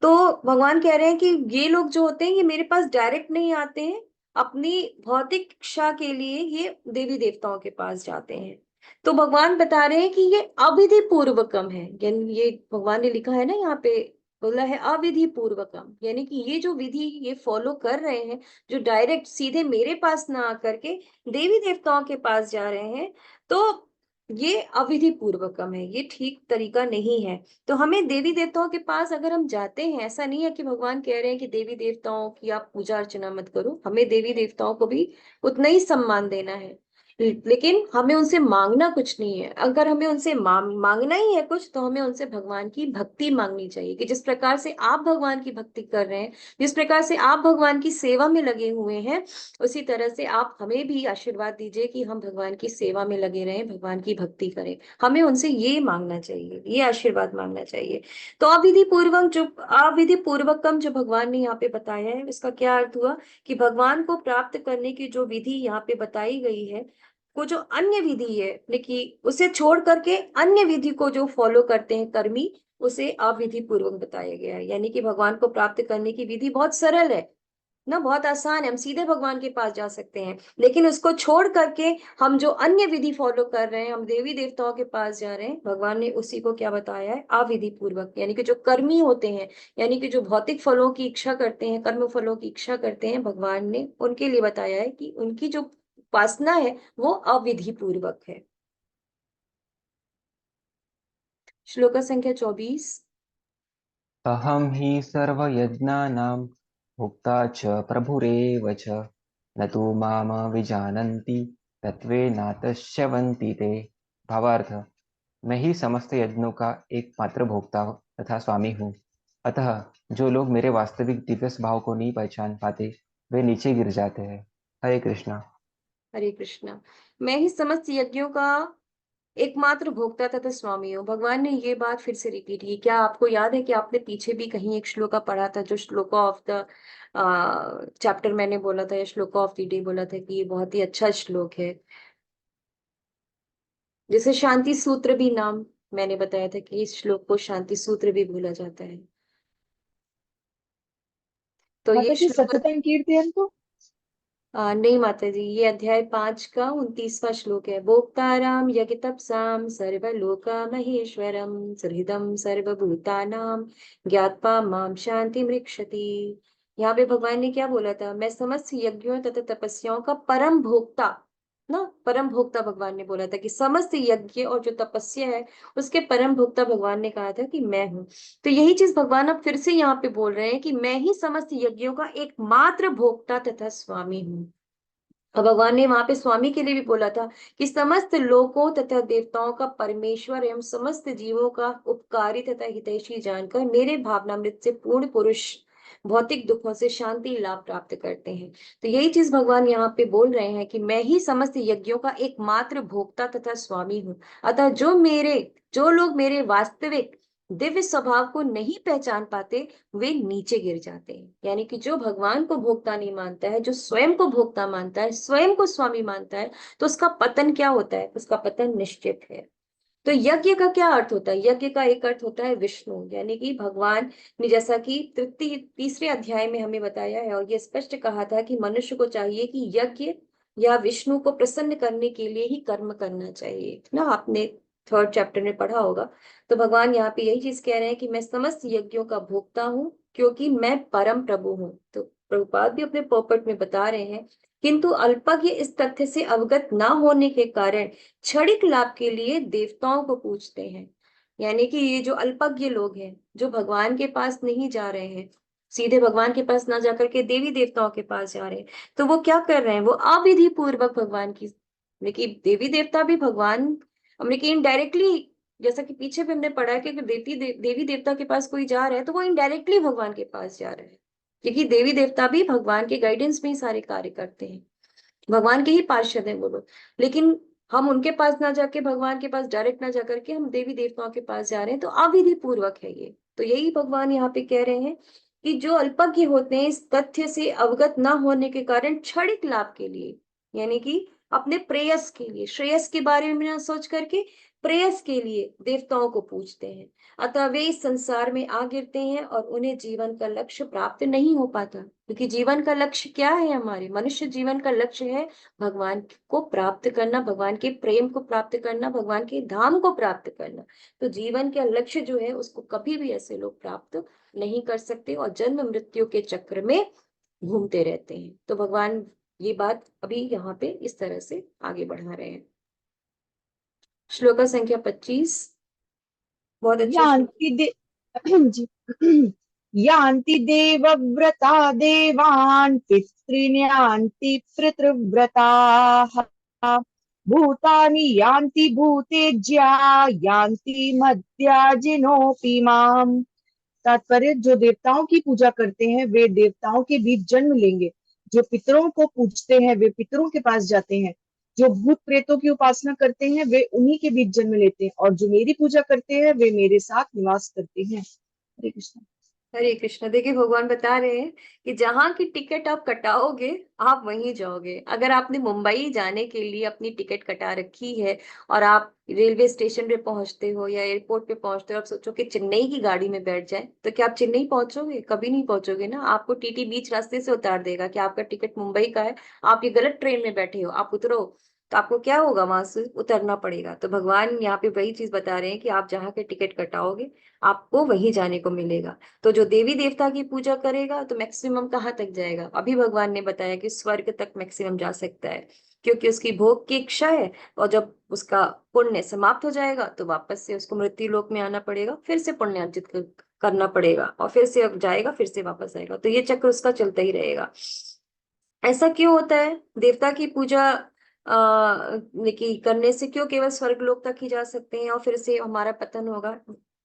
तो भगवान कह रहे हैं कि ये लोग जो होते हैं ये मेरे पास डायरेक्ट नहीं आते हैं, अपनी भौतिक इच्छा के लिए ये देवी देवताओं के पास जाते हैं। तो भगवान बता रहे हैं कि ये अविधि पूर्वकम है, यानी ये भगवान ने लिखा है ना यहाँ पे, बोला है अविधि पूर्वकम, यानी कि ये जो विधि ये फॉलो कर रहे हैं, जो डायरेक्ट सीधे मेरे पास ना आकर के देवी देवताओं के पास जा रहे हैं, तो ये अविधि पूर्वकम है, ये ठीक तरीका नहीं है। तो हमें देवी देवताओं के पास अगर हम जाते हैं, ऐसा नहीं है कि भगवान कह रहे हैं कि देवी देवताओं की आप पूजा अर्चना मत करो, हमें देवी देवताओं को भी उतना ही सम्मान देना है, लेकिन हमें उनसे मांगना कुछ नहीं है। अगर हमें उनसे मांगना ही है कुछ, तो हमें उनसे भगवान की भक्ति मांगनी चाहिए, कि जिस प्रकार से आप भगवान की भक्ति कर रहे हैं, जिस प्रकार से आप भगवान की सेवा में लगे हुए हैं, उसी तरह से आप हमें भी आशीर्वाद दीजिए कि हम भगवान की सेवा में लगे रहें, भगवान की भक्ति करें। हमें उनसे ये मांगना चाहिए, ये आशीर्वाद मांगना चाहिए। तो अविधि पूर्वकम जो भगवान ने यहाँ पे बताया है, इसका क्या अर्थ हुआ कि भगवान को प्राप्त करने की जो विधि यहाँ पे बताई गई है, वो जो अन्य विधि है कि उसे छोड़ करके अन्य विधि को जो फॉलो करते हैं कर्मी, उसे अविधि पूर्वक बताया गया है। यानी कि भगवान को प्राप्त करने की विधि बहुत सरल है ना, बहुत आसान है, हम सीधे भगवान के पास जा सकते हैं, लेकिन उसको छोड़ करके हम जो अन्य विधि फॉलो कर रहे हैं, हम देवी देवताओं के पास जा रहे हैं, भगवान ने उसी को क्या बताया है, अविधि पूर्वक। यानी कि जो कर्मी होते हैं, यानी कि जो भौतिक फलों की इच्छा करते हैं, कर्म फलों की इच्छा करते हैं, भगवान ने उनके लिए बताया है कि उनकी जो उपासना है वो अविधि पूर्वक है। श्लोक संख्या 24। अहं हि सर्वयज्ञानां भुक्ता च प्रभुरेव च न तु माम विजानन्ति तत्त्वेनातश्च्यवन्ति ते। भावार्थ, मैं ही समस्त यज्ञों का एकमात्र भोक्ता तथा स्वामी हूँ, अतः जो लोग मेरे वास्तविक दिव्य स्वभाव को नहीं पहचान पाते वे नीचे गिर जाते हैं। हरे कृष्णा। हरे कृष्णा। मैं ही समस्त यज्ञों का एकमात्र भोक्ता तथा स्वामी हूँ, भगवान ने ये बात फिर से रिपीट की। क्या आपको याद है कि आपने पीछे भी कहीं एक श्लोका पढ़ा था, जो श्लोका ऑफ द चैप्टर मैंने बोला था, या श्लोका ऑफ द डे बोला था, कि ये बहुत ही अच्छा श्लोक है, जैसे शांति सूत्र भी नाम मैंने बताया था कि इस श्लोक को शांति सूत्र भी बोला जाता है। तो ये माता जी श्लोक सततम कीर्तन तो नहीं माता जी, ये अध्याय 5 का 29वां श्लोक है। भोक्ताराम यज्ञ तपसाम सर्वलोका महेश्वरम सुहृदम सर्वभूतानां ज्ञात्वा माम शांति मृक्षति। यहाँ पे भगवान ने क्या बोला था, मैं समस्त यज्ञों तथा तपस्याओं का परम भोक्ता ना, परम भोक्ता भगवान ने बोला था कि समस्त यज्ञ और जो तपस्या है उसके परम भोक्ता भगवान ने कहा था कि मैं हूँ। तो यही चीज भगवान अब फिर से यहाँ पे बोल रहे हैं कि मैं ही समस्त यज्ञों का एकमात्र भोक्ता तथा स्वामी हूँ। अब भगवान ने वहां पे स्वामी के लिए भी बोला था कि समस्त लोकों तथा देवताओं का परमेश्वर एवं समस्त जीवों का उपकारी तथा हितैषी जानकर मेरे भावनामृत से पूर्ण पुरुष भौतिक दुखों से शांति लाभ प्राप्त करते हैं। तो यही चीज भगवान यहाँ पे बोल रहे हैं कि मैं ही समस्त यज्ञों का एकमात्र भोक्ता तथा स्वामी हूँ। अतः जो लोग मेरे वास्तविक दिव्य स्वभाव को नहीं पहचान पाते, वे नीचे गिर जाते हैं। यानी कि जो भगवान को भोक्ता नहीं मानता है, जो स्वयं को भोक्ता मानता है, स्वयं को स्वामी मानता है, तो उसका पतन क्या होता है, उसका पतन निश्चित है। तो यज्ञ का क्या अर्थ होता है, यज्ञ का एक अर्थ होता है विष्णु, यानी कि भगवान ने जैसा कि तीसरे अध्याय में हमें बताया है और ये स्पष्ट कहा था कि मनुष्य को चाहिए कि यज्ञ या विष्णु को प्रसन्न करने के लिए ही कर्म करना चाहिए ना, आपने 3rd चैप्टर में पढ़ा होगा। तो भगवान यहाँ पे यही चीज कह रहे हैं कि मैं समस्त यज्ञों का भोक्ता हूँ, क्योंकि मैं परम प्रभु हूँ। तो प्रभुपाद भी अपने पोपट में बता रहे हैं, किंतु अल्पज्ञ इस तथ्य से अवगत ना होने के कारण क्षणिक लाभ के लिए देवताओं को पूजते हैं। यानी कि ये जो अल्पज्ञ लोग हैं, जो भगवान के पास नहीं जा रहे हैं, सीधे भगवान के पास ना जाकर के देवी देवताओं के पास जा रहे हैं, तो वो क्या कर रहे हैं, वो अविधि पूर्वक भगवान की, लेकिन देवी देवता भी भगवान, लेकिन इनडायरेक्टली, जैसा कि पीछे भी हमने पढ़ा है कि अगर देवी देवता के पास कोई जा रहा है तो वो इनडायरेक्टली भगवान के पास जा रहा है। क्योंकि देवी देवता भी भगवान के गाइडेंस में ही सारे कार्य करते हैं, भगवान के ही पार्षद हैं वो लोग। लेकिन हम उनके पास ना जाके, भगवान के पास डायरेक्ट ना जाकर के हम देवी देवताओं के पास जा रहे हैं, तो अविधि पूर्वक है ये। तो यही भगवान यहाँ पे कह रहे हैं कि जो अल्पज्ञ होते हैं इस तथ्य से अवगत ना होने के कारण क्षणिक लाभ के लिए, यानी कि अपने प्रेयस के लिए, श्रेयस के बारे में ना सोच करके प्रेयस के लिए देवताओं को पूजते हैं, अतः वे इस संसार में आ गिरते हैं और उन्हें जीवन का लक्ष्य प्राप्त नहीं हो पाता। क्योंकि जीवन का लक्ष्य क्या है, हमारे मनुष्य जीवन का लक्ष्य है भगवान को प्राप्त करना, भगवान के प्रेम को प्राप्त करना, भगवान के धाम को प्राप्त करना। तो जीवन का लक्ष्य जो है उसको कभी भी ऐसे लोग प्राप्त नहीं कर सकते और जन्म मृत्यु के चक्र में घूमते रहते हैं। तो भगवान ये बात अभी यहाँ पे इस तरह से आगे बढ़ा रहे हैं। श्लोका संख्या 25, बहुत अच्छा श्लोक। यान्ति दे जी यान्ति देवव्रता देवान् पितॄन् यान्ति पितृव्रताः भूतानि यान्ति भूतेज्या यान्ति मद्याजिनोऽपि माम्। तात्पर्य, जो देवताओं की पूजा करते हैं वे देवताओं के बीच जन्म लेंगे, जो पितरों को पूजते हैं वे पितरों के पास जाते हैं, जो भूत प्रेतों की उपासना करते हैं वे उन्हीं के बीच जन्म लेते हैं, और जो मेरी पूजा करते हैं वे मेरे साथ निवास करते हैं। हरे कृष्ण। हरे कृष्ण। देखिए भगवान बता रहे हैं कि जहां की टिकट आप कटाओगे आप वहीं जाओगे। अगर आपने मुंबई जाने के लिए अपनी टिकट कटा रखी है और आप रेलवे स्टेशन पे पहुंचते हो या एयरपोर्ट पे पहुंचते हो, आप सोचो कि चेन्नई की गाड़ी में बैठ जाए, तो क्या आप चेन्नई पहुंचोगे? कभी नहीं पहुंचोगे ना। आपको टीटी बीच रास्ते से उतार देगा कि आपका टिकट मुंबई का है, आप ये गलत ट्रेन में बैठे हो, आप उतरो। तो आपको क्या होगा, वहां से उतरना पड़ेगा। तो भगवान यहाँ पे वही चीज बता रहे हैं कि आप जहाँ के टिकट कटाओगे आपको वहीं जाने को मिलेगा। तो जो देवी देवता की पूजा करेगा तो मैक्सिमम कहाँ तक जाएगा? अभी भगवान ने बताया कि स्वर्ग तक मैक्सिमम जा सकता है, क्योंकि उसकी भोग की इच्छा है। और जब उसका पुण्य समाप्त हो जाएगा तो वापस से उसको मृत्यु लोक में आना पड़ेगा, फिर से पुण्य अर्जित करना पड़ेगा और फिर से अब जाएगा, फिर से वापस आएगा। तो ये चक्र उसका चलता ही रहेगा। ऐसा क्यों होता है? देवता की पूजा करने से क्यों केवल स्वर्ग लोक तक ही जा सकते हैं और फिर से हमारा पतन होगा?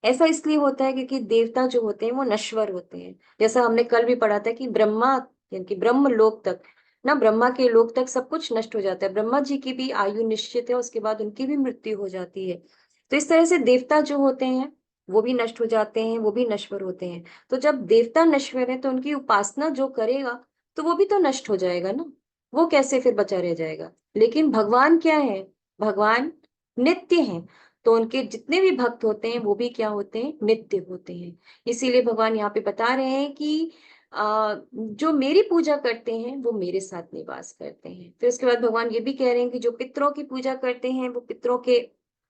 ऐसा इसलिए होता है क्योंकि देवता जो होते हैं वो नश्वर होते हैं। जैसा हमने कल भी पढ़ा था कि ब्रह्मा, यानी कि ब्रह्म लोक तक ना, ब्रह्मा के लोक तक सब कुछ नष्ट हो जाता है। ब्रह्मा जी की भी आयु निश्चित है, उसके बाद उनकी भी मृत्यु हो जाती है। तो इस तरह से देवता जो होते हैं वो भी नष्ट हो जाते हैं, वो भी नश्वर होते हैं। तो जब देवता नश्वर है तो उनकी उपासना जो करेगा तो वो भी तो नष्ट हो जाएगा ना, वो कैसे फिर बचा रह जाएगा? लेकिन भगवान क्या है? भगवान नित्य हैं, तो उनके जितने भी भक्त होते हैं वो भी क्या होते हैं? नित्य होते हैं। इसीलिए भगवान यहाँ पे बता रहे हैं कि जो मेरी पूजा करते हैं वो मेरे साथ निवास करते हैं। फिर उसके बाद भगवान ये भी कह रहे हैं कि जो पितरों की पूजा करते हैं वो पितरों के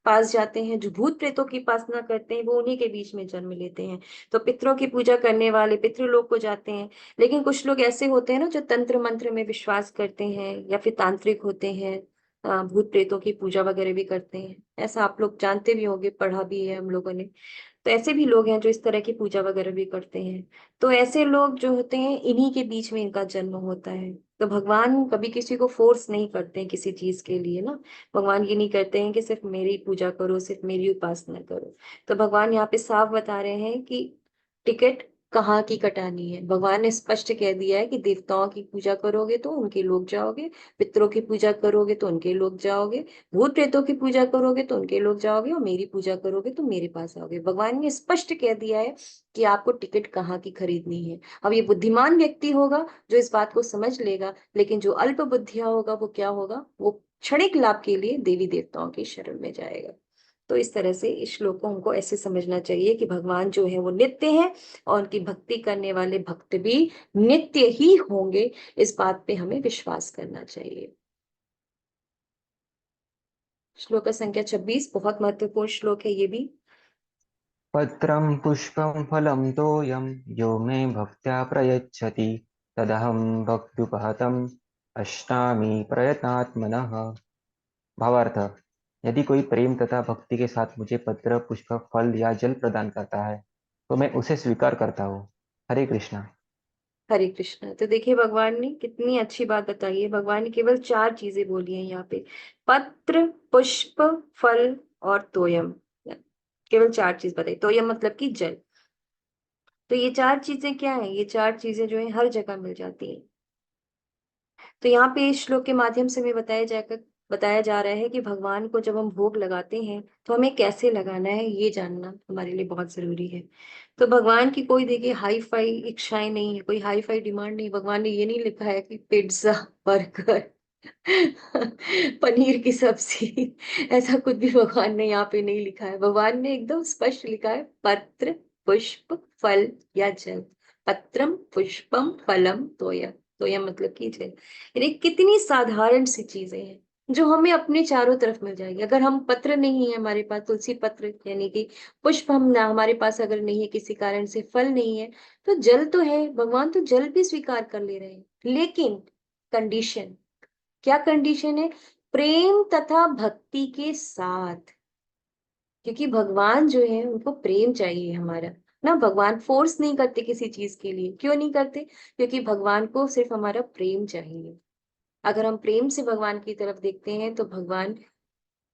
पास जाते हैं, जो भूत प्रेतों की उपासना करते हैं वो उन्हीं के बीच में जन्म लेते हैं। तो पितरों की पूजा करने वाले पितृलोक को जाते हैं। लेकिन कुछ लोग ऐसे होते हैं ना जो तंत्र मंत्र में विश्वास करते हैं या फिर तांत्रिक होते हैं, भूत प्रेतों की पूजा वगैरह भी करते हैं। ऐसा आप लोग जानते भी होंगे, पढ़ा भी है हम लोगों ने। तो ऐसे भी लोग हैं जो इस तरह की पूजा वगैरह भी करते हैं। तो ऐसे लोग जो होते हैं इन्हीं के बीच में इनका जन्म होता है। तो भगवान कभी किसी को फोर्स नहीं करते हैं किसी चीज के लिए ना। भगवान ये नहीं कहते हैं कि सिर्फ मेरी पूजा करो, सिर्फ मेरी उपासना करो। तो भगवान यहाँ पे साफ बता रहे हैं कि टिकट कहाँ की कटानी है। भगवान ने स्पष्ट कह दिया है कि देवताओं की पूजा करोगे तो उनके लोग जाओगे, पितरों की पूजा करोगे तो उनके लोग जाओगे, भूत प्रेतों की पूजा करोगे तो उनके लोग जाओगे, और मेरी पूजा करोगे तो मेरे पास आओगे। भगवान ने स्पष्ट कह दिया है कि आपको टिकट कहाँ की खरीदनी है। अब ये बुद्धिमान व्यक्ति होगा जो इस बात को समझ लेगा, लेकिन जो अल्प बुद्धिया होगा वो क्या होगा? वो क्षणिक लाभ के लिए देवी देवताओं की शरण में जाएगा। तो इस तरह से इस श्लोक को हमको ऐसे समझना चाहिए कि भगवान जो है वो नित्य है और उनकी भक्ति करने वाले भक्त भी नित्य ही होंगे। इस बात पे हमें विश्वास करना चाहिए। श्लोक संख्या 26 बहुत महत्वपूर्ण श्लोक है ये भी। पत्रं पुष्पं फलं तोयं यो मे भक्त्या प्रयच्छति तदहं भक्त्युपहतम् अश्नामि प्रयतात्मनः। भावार्थ, यदि कोई प्रेम तथा भक्ति के साथ मुझे पत्र, पुष्प, फल या जल प्रदान करता है तो मैं उसे स्वीकार करता हूँ। हरे कृष्णा। हरे कृष्णा। तो देखिए भगवान ने कितनी अच्छी बात बताई है। भगवान ने केवल 4 चीजें बोली हैं यहाँ पे, पत्र, पुष्प, फल और तोयम। केवल 4 चीज बताई। तोयम मतलब कि जल। तो ये 4 चीजें क्या है? ये 4 चीजें जो है हर जगह मिल जाती हैं। तो यहाँ पे इस श्लोक के माध्यम से हमें बताया जा रहा है कि भगवान को जब हम भोग लगाते हैं तो हमें कैसे लगाना है, ये जानना हमारे लिए बहुत जरूरी है। तो भगवान की कोई देखिए हाई फाई इच्छाएं नहीं है, कोई हाई फाई डिमांड नहीं। भगवान ने ये नहीं लिखा है कि पिज्जा, बर्गर, पनीर की सब्जी, ऐसा कुछ भी भगवान ने यहाँ पे नहीं लिखा है। भगवान ने एकदम स्पष्ट लिखा है, पत्र, पुष्प, फल या जल। पत्रम, पुष्पम, फलम, तोयम। तोयम मतलब की जल। यानी कितनी साधारण सी चीजें हैं जो हमें अपने चारों तरफ मिल जाएगी। अगर हम पत्र नहीं है हमारे पास, तुलसी पत्र यानी कि पुष्प हम ना हमारे पास अगर नहीं है, किसी कारण से फल नहीं है, तो जल तो है। भगवान तो जल भी स्वीकार कर ले रहे हैं, लेकिन कंडीशन, क्या कंडीशन है? प्रेम तथा भक्ति के साथ। क्योंकि भगवान जो है उनको प्रेम चाहिए हमारा ना। भगवान फोर्स नहीं करते किसी चीज के लिए। क्यों नहीं करते? क्योंकि भगवान को सिर्फ हमारा प्रेम चाहिए। अगर हम प्रेम से भगवान की तरफ देखते हैं तो भगवान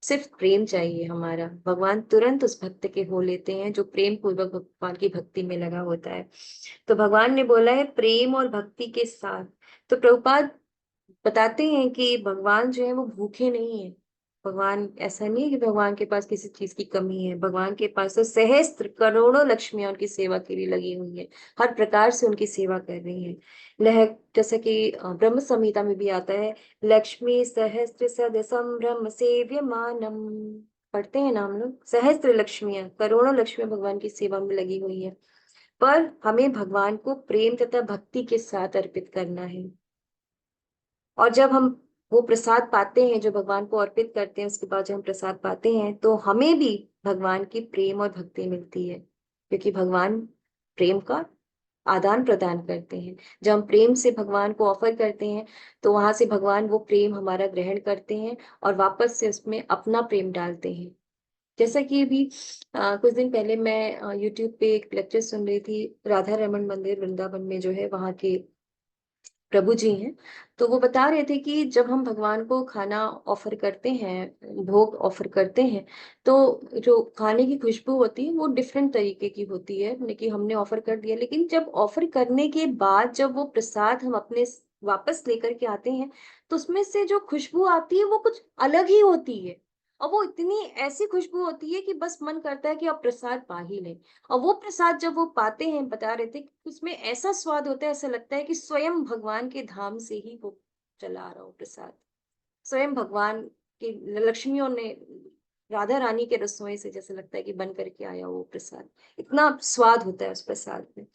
सिर्फ प्रेम चाहिए हमारा, भगवान तुरंत उस भक्त के हो लेते हैं जो प्रेम पूर्वक भगवान की भक्ति में लगा होता है। तो भगवान ने बोला है प्रेम और भक्ति के साथ। तो प्रभुपाद बताते हैं कि भगवान जो है वो भूखे नहीं है। भगवान ऐसा नहीं है कि भगवान के पास किसी चीज की कमी है। भगवान के पास तो सहस्त्र करोड़ों लक्ष्मियां उनकी सेवा के लिए लगी हुई है, हर प्रकार से उनकी सेवा कर रही है। लह जैसे कि ब्रह्म संहिता में भी आता है, लक्ष्मी सहस्त्र सद संभ्रम सेव्यमानम। पढ़ते हैं ना हम लोग, सहस्त्र लक्ष्मियां, करोड़ों लक्ष्मियां भगवान की सेवा में लगी हुई है। पर हमें भगवान को प्रेम तथा भक्ति के साथ अर्पित करना है। और जब हम वो प्रसाद पाते हैं जो भगवान को अर्पित करते हैं, उसके बाद जब हम प्रसाद पाते हैं तो हमें भी भगवान की प्रेम और भक्ति मिलती है। क्योंकि भगवान प्रेम का आदान प्रदान करते हैं। जब हम प्रेम से भगवान को ऑफर करते हैं तो वहां से भगवान वो प्रेम हमारा ग्रहण करते हैं और वापस से उसमें अपना प्रेम डालते हैं। जैसा कि अभी कुछ दिन पहले मैं यूट्यूब पे एक लेक्चर सुन रही थी, राधा रमन मंदिर वृंदावन में जो है वहाँ के प्रभु जी हैं। तो वो बता रहे थे कि जब हम भगवान को खाना ऑफर करते हैं, भोग ऑफर करते हैं, तो जो खाने की खुशबू होती है वो डिफरेंट तरीके की होती है। यानी कि हमने ऑफर कर दिया, लेकिन जब ऑफर करने के बाद जब वो प्रसाद हम अपने वापस लेकर के आते हैं तो उसमें से जो खुशबू आती है वो कुछ अलग ही होती है। और वो इतनी ऐसी खुशबू होती है कि बस मन करता है कि अब प्रसाद पा ही लें। और वो प्रसाद जब वो पाते हैं, बता रहे थे कि उसमें ऐसा स्वाद होता है, ऐसा लगता है कि स्वयं भगवान के धाम से ही वो चला आ रहा हो प्रसाद। स्वयं भगवान की लक्ष्मियों ने, राधा रानी के रसोई से जैसे लगता है कि बन करके आया वो प्रसाद। इतना स्वाद होता है उस प्रसाद में।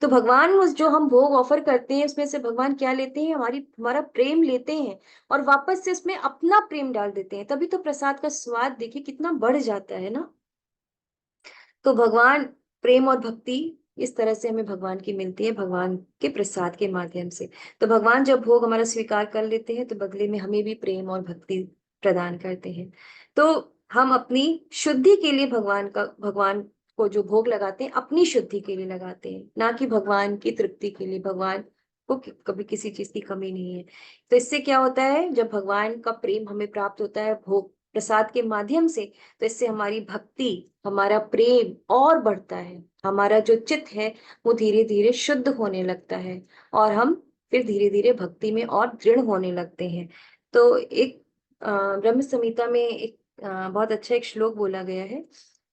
तो भगवान उस जो हम भोग ऑफर करते हैं उसमें से भगवान क्या लेते हैं? हमारा प्रेम लेते हैं और वापस से उसमें अपना प्रेम डाल देते हैं। तभी तो प्रसाद का स्वाद देखिए कितना बढ़ जाता है ना। तो भगवान, प्रेम और भक्ति इस तरह से हमें भगवान की मिलती है, भगवान के प्रसाद के माध्यम से। तो भगवान जब भोग हमारा स्वीकार कर लेते हैं तो बदले में हमें भी प्रेम और भक्ति प्रदान करते हैं। तो हम अपनी शुद्धि के लिए भगवान को जो भोग लगाते हैं अपनी शुद्धि के लिए लगाते हैं, ना कि भगवान की तृप्ति के लिए। भगवान को कभी किसी चीज की कमी नहीं है। तो इससे क्या होता है, जब भगवान का प्रेम हमें प्राप्त होता है भोग प्रसाद के माध्यम से, तो इससे हमारी भक्ति, हमारा प्रेम और बढ़ता है। हमारा जो चित्त है वो धीरे धीरे शुद्ध होने लगता है और हम फिर धीरे धीरे भक्ति में और दृढ़ होने लगते हैं। तो एक ब्रह्म संहिता में एक बहुत अच्छा एक श्लोक बोला गया है,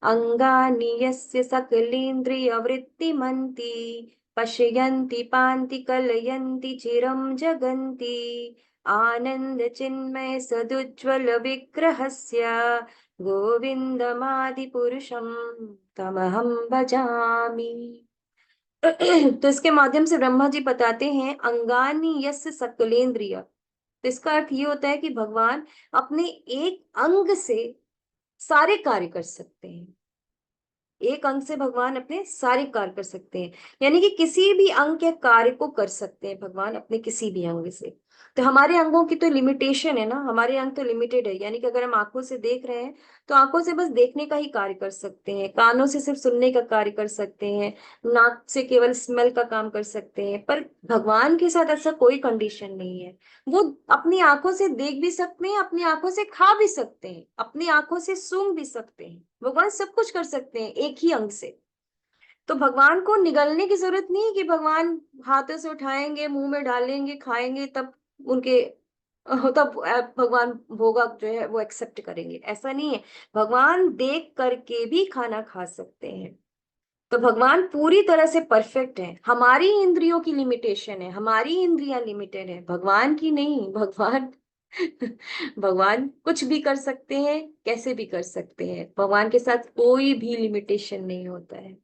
अंगानि यस्य सकलेन्द्रिय वृत्तिमन्ति पश्यन्ति पान्ति कलयन्ति चिरं जगन्ति आनंद चिन्मय सदुज्ज्वल विग्रहस्य गोविंदमादिपुरुषं तमहं भजामि। तो इसके माध्यम से ब्रह्मा जी बताते हैं, अंगानि यस्य सकलेन्द्रिय। तो इसका अर्थ ये होता है कि भगवान अपने एक अंग से सारे कार्य कर सकते हैं। एक अंग से भगवान अपने सारे कार्य कर सकते हैं, यानी कि किसी भी अंग के कार्य को कर सकते हैं भगवान अपने किसी भी अंग से। तो हमारे अंगों की तो लिमिटेशन है ना, हमारे अंग तो लिमिटेड है। यानी कि अगर हम आंखों से देख रहे हैं तो आंखों से बस देखने का ही कार्य कर सकते हैं, कानों से सिर्फ सुनने का कार्य कर सकते हैं, नाक से केवल स्मेल का काम कर सकते हैं। पर भगवान के साथ ऐसा कोई कंडीशन नहीं है। वो अपनी आंखों से देख भी सकते हैं, अपनी आंखों से खा भी सकते हैं, अपनी आंखों से सूंघ भी सकते हैं। भगवान सब कुछ कर सकते हैं एक ही अंग से। तो भगवान को निगलने की जरूरत नहीं है कि भगवान हाथों से उठाएंगे, मुंह में डालेंगे, खाएंगे, तब उनके तब भगवान भोगा जो है वो एक्सेप्ट करेंगे, ऐसा नहीं है। भगवान देख करके भी खाना खा सकते हैं। तो भगवान पूरी तरह से परफेक्ट है। हमारी इंद्रियों की लिमिटेशन है, हमारी इंद्रियां लिमिटेड है, भगवान की नहीं। भगवान भगवान कुछ भी कर सकते हैं, कैसे भी कर सकते हैं, भगवान के साथ कोई भी लिमिटेशन नहीं होता है।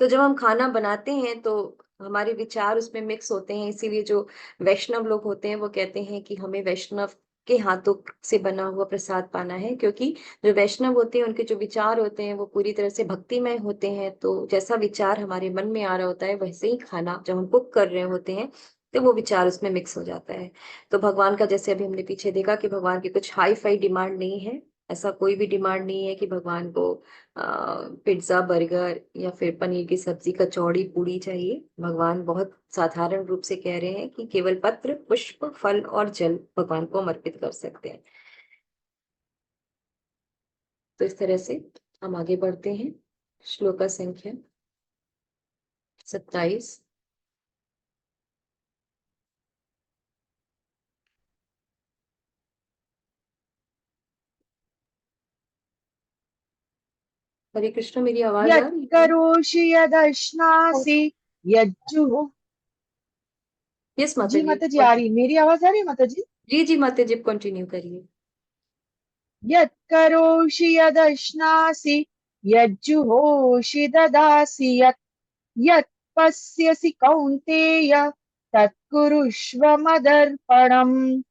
तो जब हम खाना बनाते हैं तो हमारे विचार उसमें मिक्स होते हैं, इसीलिए जो वैष्णव लोग होते हैं वो कहते हैं कि हमें वैष्णव के हाथों से बना हुआ प्रसाद पाना है, क्योंकि जो वैष्णव होते हैं उनके जो विचार होते हैं वो पूरी तरह से भक्तिमय होते हैं। तो जैसा विचार हमारे मन में आ रहा होता है वैसे ही खाना जब हम कुक कर रहे होते हैं तो वो विचार उसमें मिक्स हो जाता है। तो भगवान का, जैसे अभी हमने पीछे देखा कि भगवान की कुछ हाई फाई डिमांड नहीं है। ऐसा कोई भी डिमांड नहीं है कि भगवान को पिज्जा, बर्गर या फिर पनीर की सब्जी, कचौड़ी, पूड़ी चाहिए। भगवान बहुत साधारण रूप से कह रहे हैं कि केवल पत्र, पुष्प, फल और जल भगवान को हम अर्पित कर सकते हैं। तो इस तरह से हम आगे बढ़ते हैं। श्लोका संख्या 27। हरे कृष्ण, मेरी आवाज आ रही है? यत्करोषि यदश्नासि यज्जुः। यस माता जी जी, माता जी आ रही, मेरी आवाज आ रही है माता जी? जी जी माता जी, कंटिन्यू करिए। यत्करोषि यदश्नासि यज्जुहोषि ददासि यत् यत् पश्यसि कौन्तेय तत्कुरुष्व मदर्पणम्।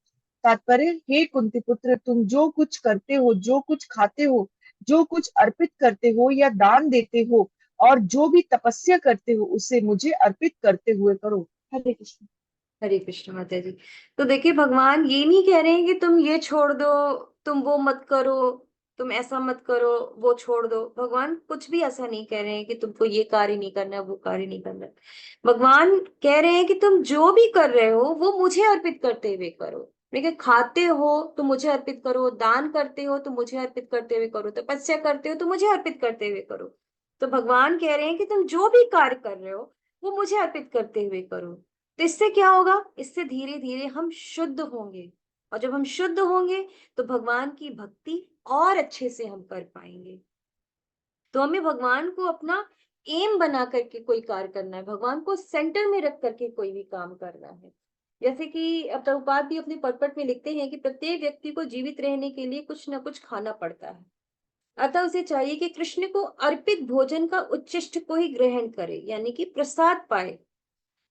तात्पर्य, हे कुंती पुत्र, तुम जो कुछ करते हो, जो कुछ खाते हो, जो कुछ अर्पित करते हो या दान देते हो, और जो भी तपस्या करते हो, उसे मुझे अर्पित करते हुए करो। हरे कृष्ण। हरे कृष्ण माता जी। तो देखिए, भगवान ये नहीं कह रहे हैं कि तुम ये छोड़ दो, तुम वो मत करो, तुम ऐसा मत करो, वो छोड़ दो। भगवान कुछ भी ऐसा नहीं कह रहे हैं कि तुमको ये कार्य नहीं करना है, वो कार्य नहीं करना है। भगवान कह रहे हैं कि तुम जो भी कर रहे हो वो मुझे अर्पित करते हुए करो। देखिए, खाते हो तो मुझे अर्पित करो, दान करते हो तो मुझे अर्पित करते हुए करो, तपस्या करते हो तो मुझे अर्पित करते हुए करो। तो भगवान कह रहे हैं कि तुम जो भी कार्य कर रहे हो वो मुझे अर्पित करते हुए करो। तो इससे क्या होगा? इससे धीरे धीरे हम शुद्ध होंगे, और जब हम शुद्ध होंगे तो भगवान की भक्ति और अच्छे से हम कर पाएंगे। तो हमें भगवान को अपना एम बना करके कोई कार्य करना है, भगवान को सेंटर में रख करके कोई भी काम करना है। जैसे कि प्रभुपाद भी अपने परपट में लिखते हैं कि प्रत्येक व्यक्ति को जीवित रहने के लिए कुछ ना कुछ खाना पड़ता है। अतः उसे चाहिए कि कृष्ण को अर्पित भोजन का उच्छिष्ट को ही ग्रहण करे, यानी कि प्रसाद पाए।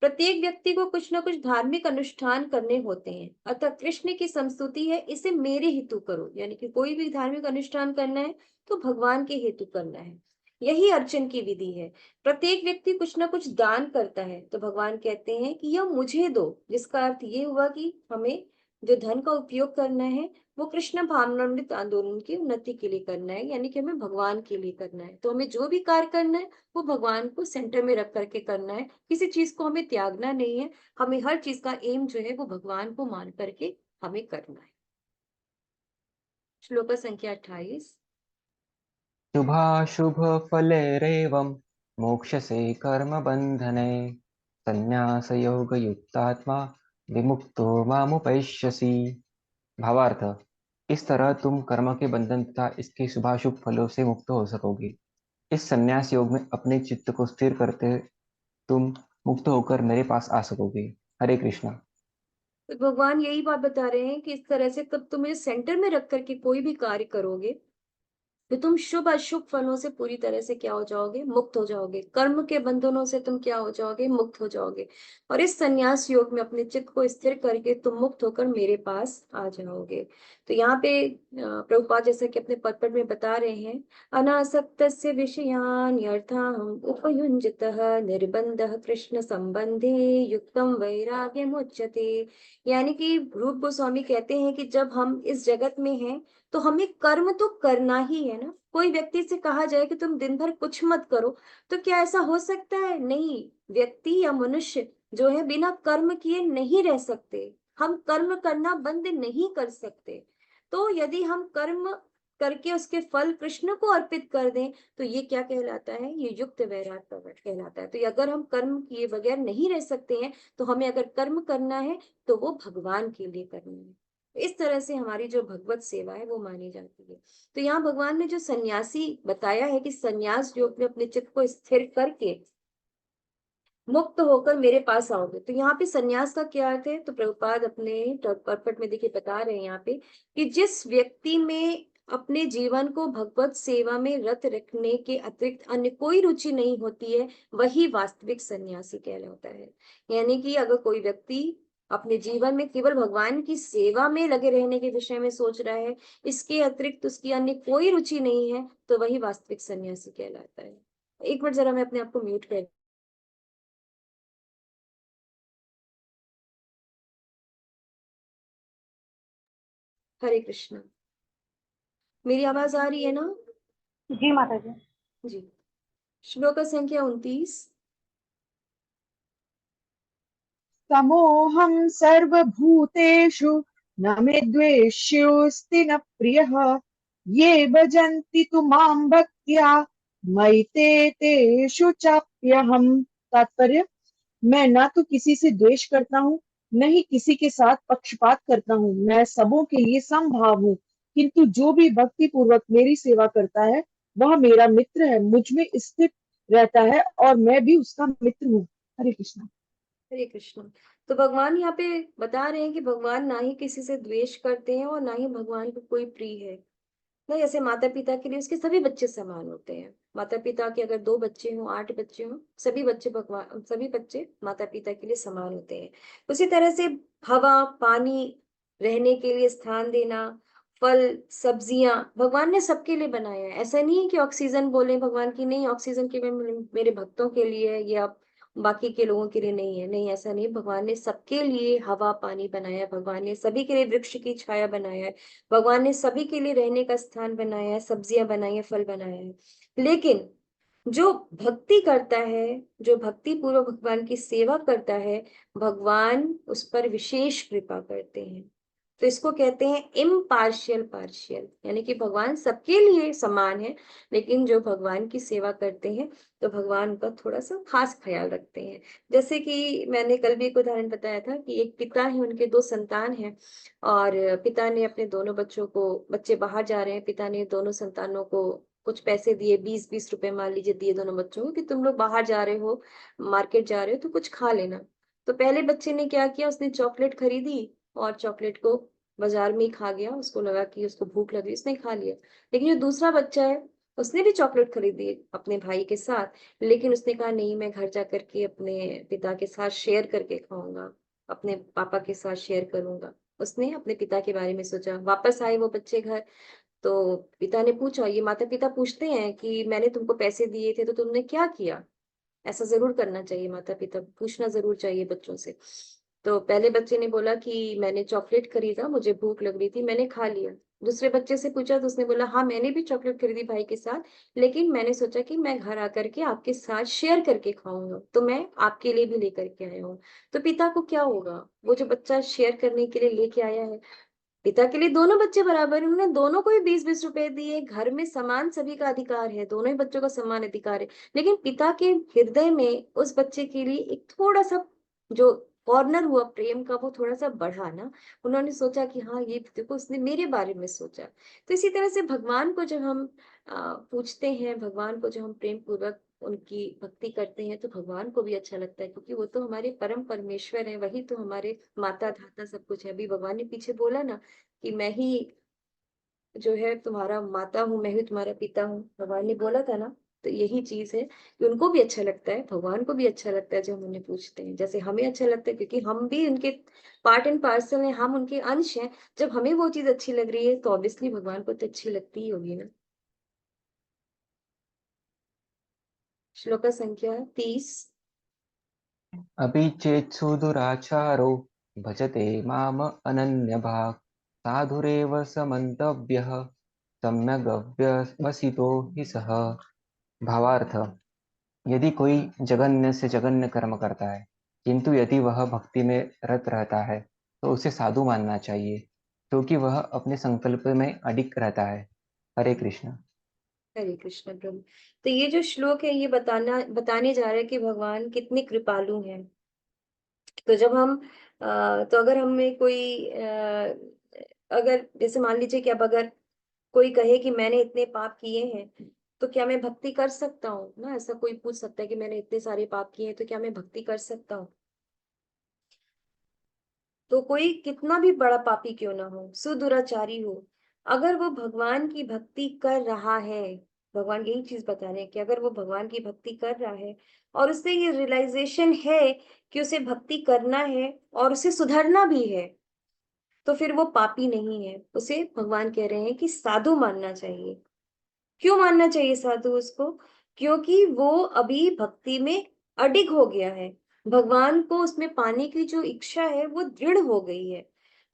प्रत्येक व्यक्ति को कुछ न कुछ धार्मिक अनुष्ठान करने होते हैं, अतः कृष्ण की संस्तुति है, इसे मेरे हेतु करो। यानी कि कोई भी धार्मिक अनुष्ठान करना है तो भगवान के हेतु करना है। यही अर्चन की विधि है। प्रत्येक व्यक्ति कुछ न कुछ दान करता है तो भगवान कहते हैं कि यह मुझे दो, जिसका अर्थ ये हुआ कि हमें जो धन का उपयोग करना है वो कृष्ण भावनामृत आंदोलन की उन्नति के लिए करना है, यानी कि हमें भगवान के लिए करना है। तो हमें जो भी कार्य करना है वो भगवान को सेंटर में रख करके करना है, किसी चीज को हमें त्यागना नहीं है। हमें हर चीज का एम जो है वो भगवान को मान करके हमें करना है। श्लोक संख्या 28। शुभाशुभ फलैरेवं मोक्षसे कर्म बंधने संन्यास योग युक्तात्मा विमुक्तो मामुपैष्यसि। भावार्थ, इस तरह तुम कर्म के बंधन तथा इसके शुभाशुभ फलों से मुक्त हो सकोगे। इस संन्यास योग में अपने चित्त को स्थिर करते तुम मुक्त होकर मेरे पास आ सकोगे। हरे कृष्णा। तो भगवान यही बात बता रहे हैं कि इस तरह से तब तुम इस सेंटर में रख करके कोई भी कार्य करोगे तो तुम शुभ अशुभ फलों से पूरी तरह से क्या हो जाओगे? मुक्त हो जाओगे। कर्म के बंधनों से तुम क्या हो जाओगे? मुक्त हो जाओगे। और इस संन्यास योग में अपने चित्त को स्थिर करके तुम मुक्त होकर मेरे पास आ जाओगे। तो यहाँ पे प्रभुपाद जैसा कि अपने पद में बता रहे हैं, अनासक्तस्य विषयान् यर्थाहं उपयुञ्जतः निर्बन्धः कृष्ण संबंधे युक्तम वैराग्यमुच्यते। यानी कि रूप गोस्वामी कहते हैं कि जब हम इस जगत में हैं तो हमें कर्म तो करना ही है ना। कोई व्यक्ति से कहा जाए कि तुम दिन भर कुछ मत करो, तो क्या ऐसा हो सकता है? नहीं। व्यक्ति या मनुष्य जो है बिना कर्म किए नहीं रह सकते। हम कर्म करना बंद नहीं कर सकते। तो यदि हम कर्म करके उसके फल कृष्ण को अर्पित कर दें, तो ये क्या कहलाता है? ये युक्त वैराग कहलाता है। तो अगर हम कर्म किए बगैर नहीं रह सकते हैं, तो हमें अगर कर्म करना है तो वो भगवान के लिए करना है। इस तरह से हमारी जो भगवत सेवा है वो मानी जाती है। तो यहाँ भगवान ने जो सन्यासी बताया है कि सन्यास जो अपने अपने चित्त को स्थिर करके मुक्त होकर मेरे पास आओगे, तो यहाँ पे सन्यास का क्या अर्थ है? तो प्रभुपाद अपने परपट में देखिए बता रहे हैं यहाँ पे कि जिस व्यक्ति में अपने जीवन को भगवत सेवा में रत रखने के अतिरिक्त अन्य कोई रुचि नहीं होती है, वही वास्तविक सन्यासी कहलाता है। यानी कि अगर कोई व्यक्ति अपने जीवन में केवल भगवान की सेवा में लगे रहने के विषय में सोच रहा है, इसके अतिरिक्त उसकी अन्य कोई रुचि नहीं है, तो वही वास्तविक सन्यासी कहलाता है। एक मिनट जरा मैं अपने आप को म्यूट कर। हरे कृष्णा। मेरी आवाज आ रही है ना? जी माता जी। जी। श्लोक संख्या 29। समोऽहं सर्वभूतेषु न मे द्वेष्योऽस्ति न प्रियः ये भजन्ति तु मां भक्त्या मयि ते तेषु चाप्यहम्। तात्पर्य, मैं ना तो किसी से द्वेष करता हूँ, न ही किसी के साथ पक्षपात करता हूँ। मैं सबों के लिए समभाव हूँ, किंतु जो भी भक्ति पूर्वक मेरी सेवा करता है वह मेरा मित्र है, मुझ में स्थित रहता है और मैं भी उसका मित्र हूँ। हरे कृष्ण। हरे कृष्ण। तो भगवान यहाँ पे बता रहे हैं कि भगवान ना ही किसी से द्वेष करते हैं और ना ही भगवान को कोई प्रिय है। ना जैसे माता पिता के लिए उसके सभी बच्चे समान होते हैं। माता पिता के अगर 2 बच्चे हों, 8 बच्चे हों, सभी बच्चे माता पिता के लिए समान होते हैं। उसी तरह से हवा, पानी, रहने के लिए स्थान देना, फल, सब्जियां भगवान ने सबके लिए बनाया है। ऐसा नहीं है कि ऑक्सीजन बोले भगवान की, नहीं ऑक्सीजन केवल मेरे भक्तों के लिए है या बाकी के लोगों के लिए नहीं है। नहीं, ऐसा नहीं, भगवान ने सबके लिए हवा पानी बनाया है, भगवान ने सभी के लिए वृक्ष की छाया बनाया है, भगवान ने सभी के लिए रहने का स्थान बनाया है, सब्जियां बनाई है, फल बनाया है। लेकिन जो भक्ति करता है, जो भक्ति पूर्वक भगवान की सेवा करता है, भगवान उस पर विशेष कृपा करते हैं। तो इसको कहते हैं इम्पार्शियल पार्शियल, यानी कि भगवान सबके लिए समान है, लेकिन जो भगवान की सेवा करते हैं तो भगवान का थोड़ा सा खास ख्याल रखते हैं। जैसे कि मैंने कल भी एक उदाहरण बताया था कि एक पिता है, उनके 2 संतान हैं और पिता ने अपने दोनों बच्चों को, बच्चे बाहर जा रहे हैं, पिता ने दोनों संतानों को कुछ पैसे दिए, 20-20 रुपए मान लीजिए दिए दोनों बच्चों को कि तुम लोग बाहर जा रहे हो, मार्केट जा रहे हो तो कुछ खा लेना। तो पहले बच्चे ने क्या किया, उसने चॉकलेट खरीदी और चॉकलेट को बाजार में ही खा गया, उसको लगा कि उसको भूख लगी, उसने खा लिया। लेकिन जो दूसरा बच्चा है, उसने भी चॉकलेट खरीदी अपने भाई के साथ, लेकिन उसने कहा नहीं, मैं घर जा करके अपने पिता के साथ शेयर करके खाऊंगा, अपने पापा के साथ शेयर करूंगा। उसने अपने पिता के बारे में सोचा। वापस आए वो बच्चे घर, तो पिता ने पूछा, ये माता पिता पूछते हैं कि मैंने तुमको पैसे दिए थे तो तुमने क्या किया। ऐसा जरूर करना चाहिए, माता पिता पूछना जरूर चाहिए बच्चों से। तो पहले बच्चे ने बोला कि मैंने चॉकलेट खरीदा, मुझे भूख लग रही थी, मैंने खा लिया। दूसरे बच्चे से पूछा तो उसने बोला हाँ, मैंने भी चॉकलेट खरीदी भाई के साथ, लेकिन मैंने सोचा कि मैं घर आकर के आपके साथ शेयर करके खाऊंगा, तो मैं आपके लिए भी लेकर के आया हूँ। तो पिता को क्या होगा, वो जो बच्चा शेयर करने के लिए लेके आया है, पिता के लिए दोनों बच्चे बराबर हैं, उन्होंने दोनों को ही 20-20 रुपए दिए। घर में समान सभी का अधिकार है, दोनों ही बच्चों का समान अधिकार है, लेकिन पिता के हृदय में उस बच्चे के लिए एक थोड़ा सा जो कॉर्नर हुआ प्रेम का, वो थोड़ा सा बढ़ा ना। उन्होंने सोचा कि हाँ, ये देखो उसने मेरे बारे में सोचा। तो इसी तरह से भगवान को जब हम पूछते हैं, भगवान को जब हम प्रेम पूर्वक उनकी भक्ति करते हैं, तो भगवान को भी अच्छा लगता है, क्योंकि वो तो हमारे परम परमेश्वर है, वही तो हमारे माता धाता सब कुछ है। अभी भगवान ने पीछे बोला ना कि मैं ही जो है तुम्हारा माता हूँ, मैं ही तुम्हारा पिता हूँ, भगवान ने बोला था ना। तो यही चीज है कि उनको भी अच्छा लगता है, भगवान को भी अच्छा लगता है जब हम उन्हें पूछते हैं, जैसे हमें अच्छा लगता है, क्योंकि हम भी उनके पार्ट एंड पार्सल हैं, हम उनके अंश हैं। जब हमें वो चीज अच्छी लग रही है तो ऑब्वियसली भगवान को तो अच्छी लगती ही होगी ना। श्लोक संख्या 30। अपि चेत्सु दुराचारो भजते माम अनन्यभाक् साधुरेव समन्तव्यः सम्यग्व्यवसितो हि सः। भावार्थ, यदि कोई जघन्य से जघन्य कर्म करता है, किंतु यदि वह भक्ति में रत रहता है तो उसे साधु मानना चाहिए, क्योंकि वह अपने संकल्प में अडिग रहता है। हरे कृष्ण। हरे कृष्ण प्रभु। तो ये जो श्लोक है ये बताने जा रहा है कि भगवान कितने कृपालु हैं। तो जब हम तो अगर हमें कोई अगर जैसे मान लीजिए कि अब अगर कोई कहे कि मैंने इतने पाप किए हैं तो क्या मैं भक्ति कर सकता हूँ ना, ऐसा कोई पूछ सकता है कि मैंने इतने सारे पाप किए हैं तो क्या मैं भक्ति कर सकता हूँ। तो कोई कितना भी बड़ा पापी क्यों ना हो, सुदुराचारी हो, अगर वो भगवान की भक्ति कर रहा है, भगवान यही चीज बता रहे हैं कि अगर वो भगवान की भक्ति कर रहा है और उससे ये रियलाइजेशन है कि उसे भक्ति करना है और उसे सुधरना भी है, तो फिर वो पापी नहीं है, उसे भगवान कह रहे हैं कि साधु मानना चाहिए। क्यों मानना चाहिए साधु उसको? क्योंकि वो अभी भक्ति में अडिग हो गया है, भगवान को उसमें पाने की जो इच्छा है वो दृढ़ हो गई है।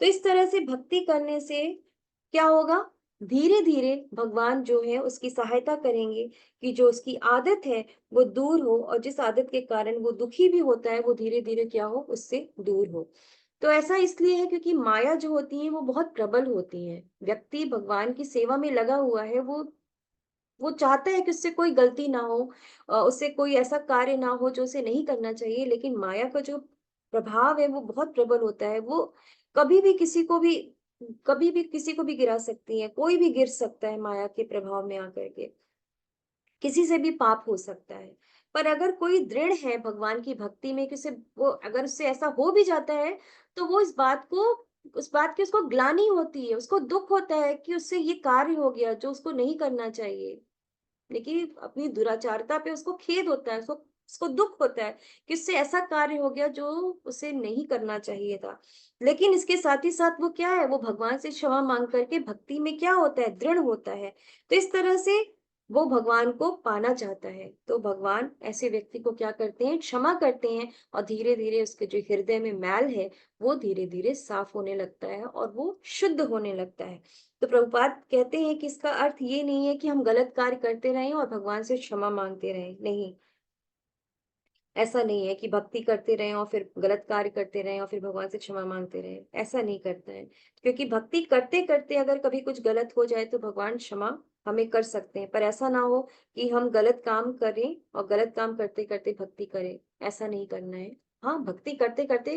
तो इस तरह से भक्ति करने से क्या होगा, धीरे धीरे भगवान जो है उसकी सहायता करेंगे कि जो उसकी आदत है वो दूर हो, और जिस आदत के कारण वो दुखी भी होता है वो धीरे धीरे क्या हो, उससे दूर हो। तो ऐसा इसलिए है क्योंकि माया जो होती है वो बहुत प्रबल होती है। व्यक्ति भगवान की सेवा में लगा हुआ है, वो चाहता है कि उससे कोई गलती ना हो, उससे कोई ऐसा कार्य ना हो जो उसे नहीं करना चाहिए, लेकिन माया का जो प्रभाव है वो बहुत प्रबल होता है। वो कभी भी किसी को भी कभी भी किसी को भी गिरा सकती है, कोई भी गिर सकता है माया के प्रभाव में आकर के, किसी से भी पाप हो सकता है। पर अगर कोई दृढ़ है भगवान की भक्ति में कि उसे वो अगर उससे ऐसा हो भी जाता है तो वो उस बात की उसको ग्लानि होती है, उसको दुख होता है कि उससे ये कार्य हो गया जो उसको नहीं करना चाहिए। लेकिन अपनी दुराचारता पे उसको खेद होता है, उसको उसको दुख होता है कि उससे ऐसा कार्य हो गया जो उसे नहीं करना चाहिए था। लेकिन इसके साथ ही साथ वो क्या है, वो भगवान से क्षमा मांग करके भक्ति में क्या होता है, दृढ़ होता है। तो इस तरह से वो भगवान को पाना चाहता है, तो भगवान ऐसे व्यक्ति को क्या करते हैं, क्षमा करते हैं, और धीरे धीरे उसके जो हृदय में मैल है वो धीरे धीरे साफ होने लगता है और वो शुद्ध होने लगता है। तो प्रभुपाद कहते हैं कि इसका अर्थ ये नहीं है कि हम गलत कार्य करते रहें और भगवान से क्षमा मांगते रहें, नहीं, ऐसा नहीं है कि भक्ति करते रहें और फिर गलत कार्य करते रहें और फिर भगवान से क्षमा मांगते रहें, ऐसा नहीं करता है। क्योंकि भक्ति करते करते अगर कभी कुछ गलत हो जाए तो भगवान क्षमा हमें कर सकते हैं, पर ऐसा ना हो कि हम गलत काम करें और गलत काम करते करते भक्ति करें, ऐसा नहीं करना है। हाँ, भक्ति करते करते